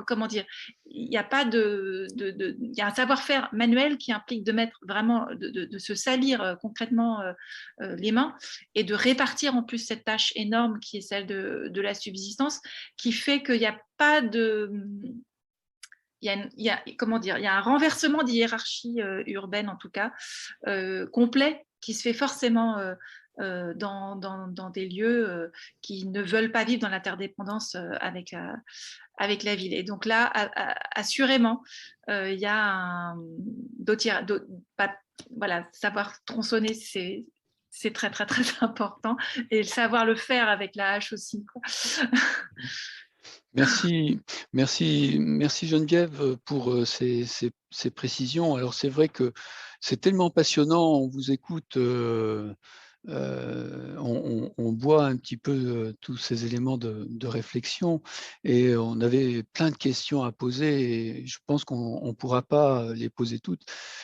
Comment dire, il y a pas il y a un savoir-faire manuel qui implique de mettre vraiment, de se salir concrètement les mains et de répartir en plus cette tâche énorme qui est celle de la subsistance, qui fait qu'il n'y a pas de il y a un renversement de hiérarchie urbaine, en tout cas, complet, qui se fait forcément dans des lieux qui ne veulent pas vivre dans l'interdépendance avec la ville. Et donc là, assurément, il y a voilà, savoir tronçonner, c'est très, très, très important. Et savoir le faire avec la hache aussi, quoi. Merci Geneviève pour ces précisions. Alors c'est vrai que c'est tellement passionnant, on vous écoute, on voit un petit peu tous ces éléments de réflexion et on avait plein de questions à poser et je pense qu'on ne pourra pas les poser toutes.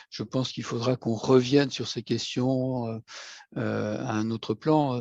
Je pense qu'il faudra qu'on revienne sur ces questions à un autre plan.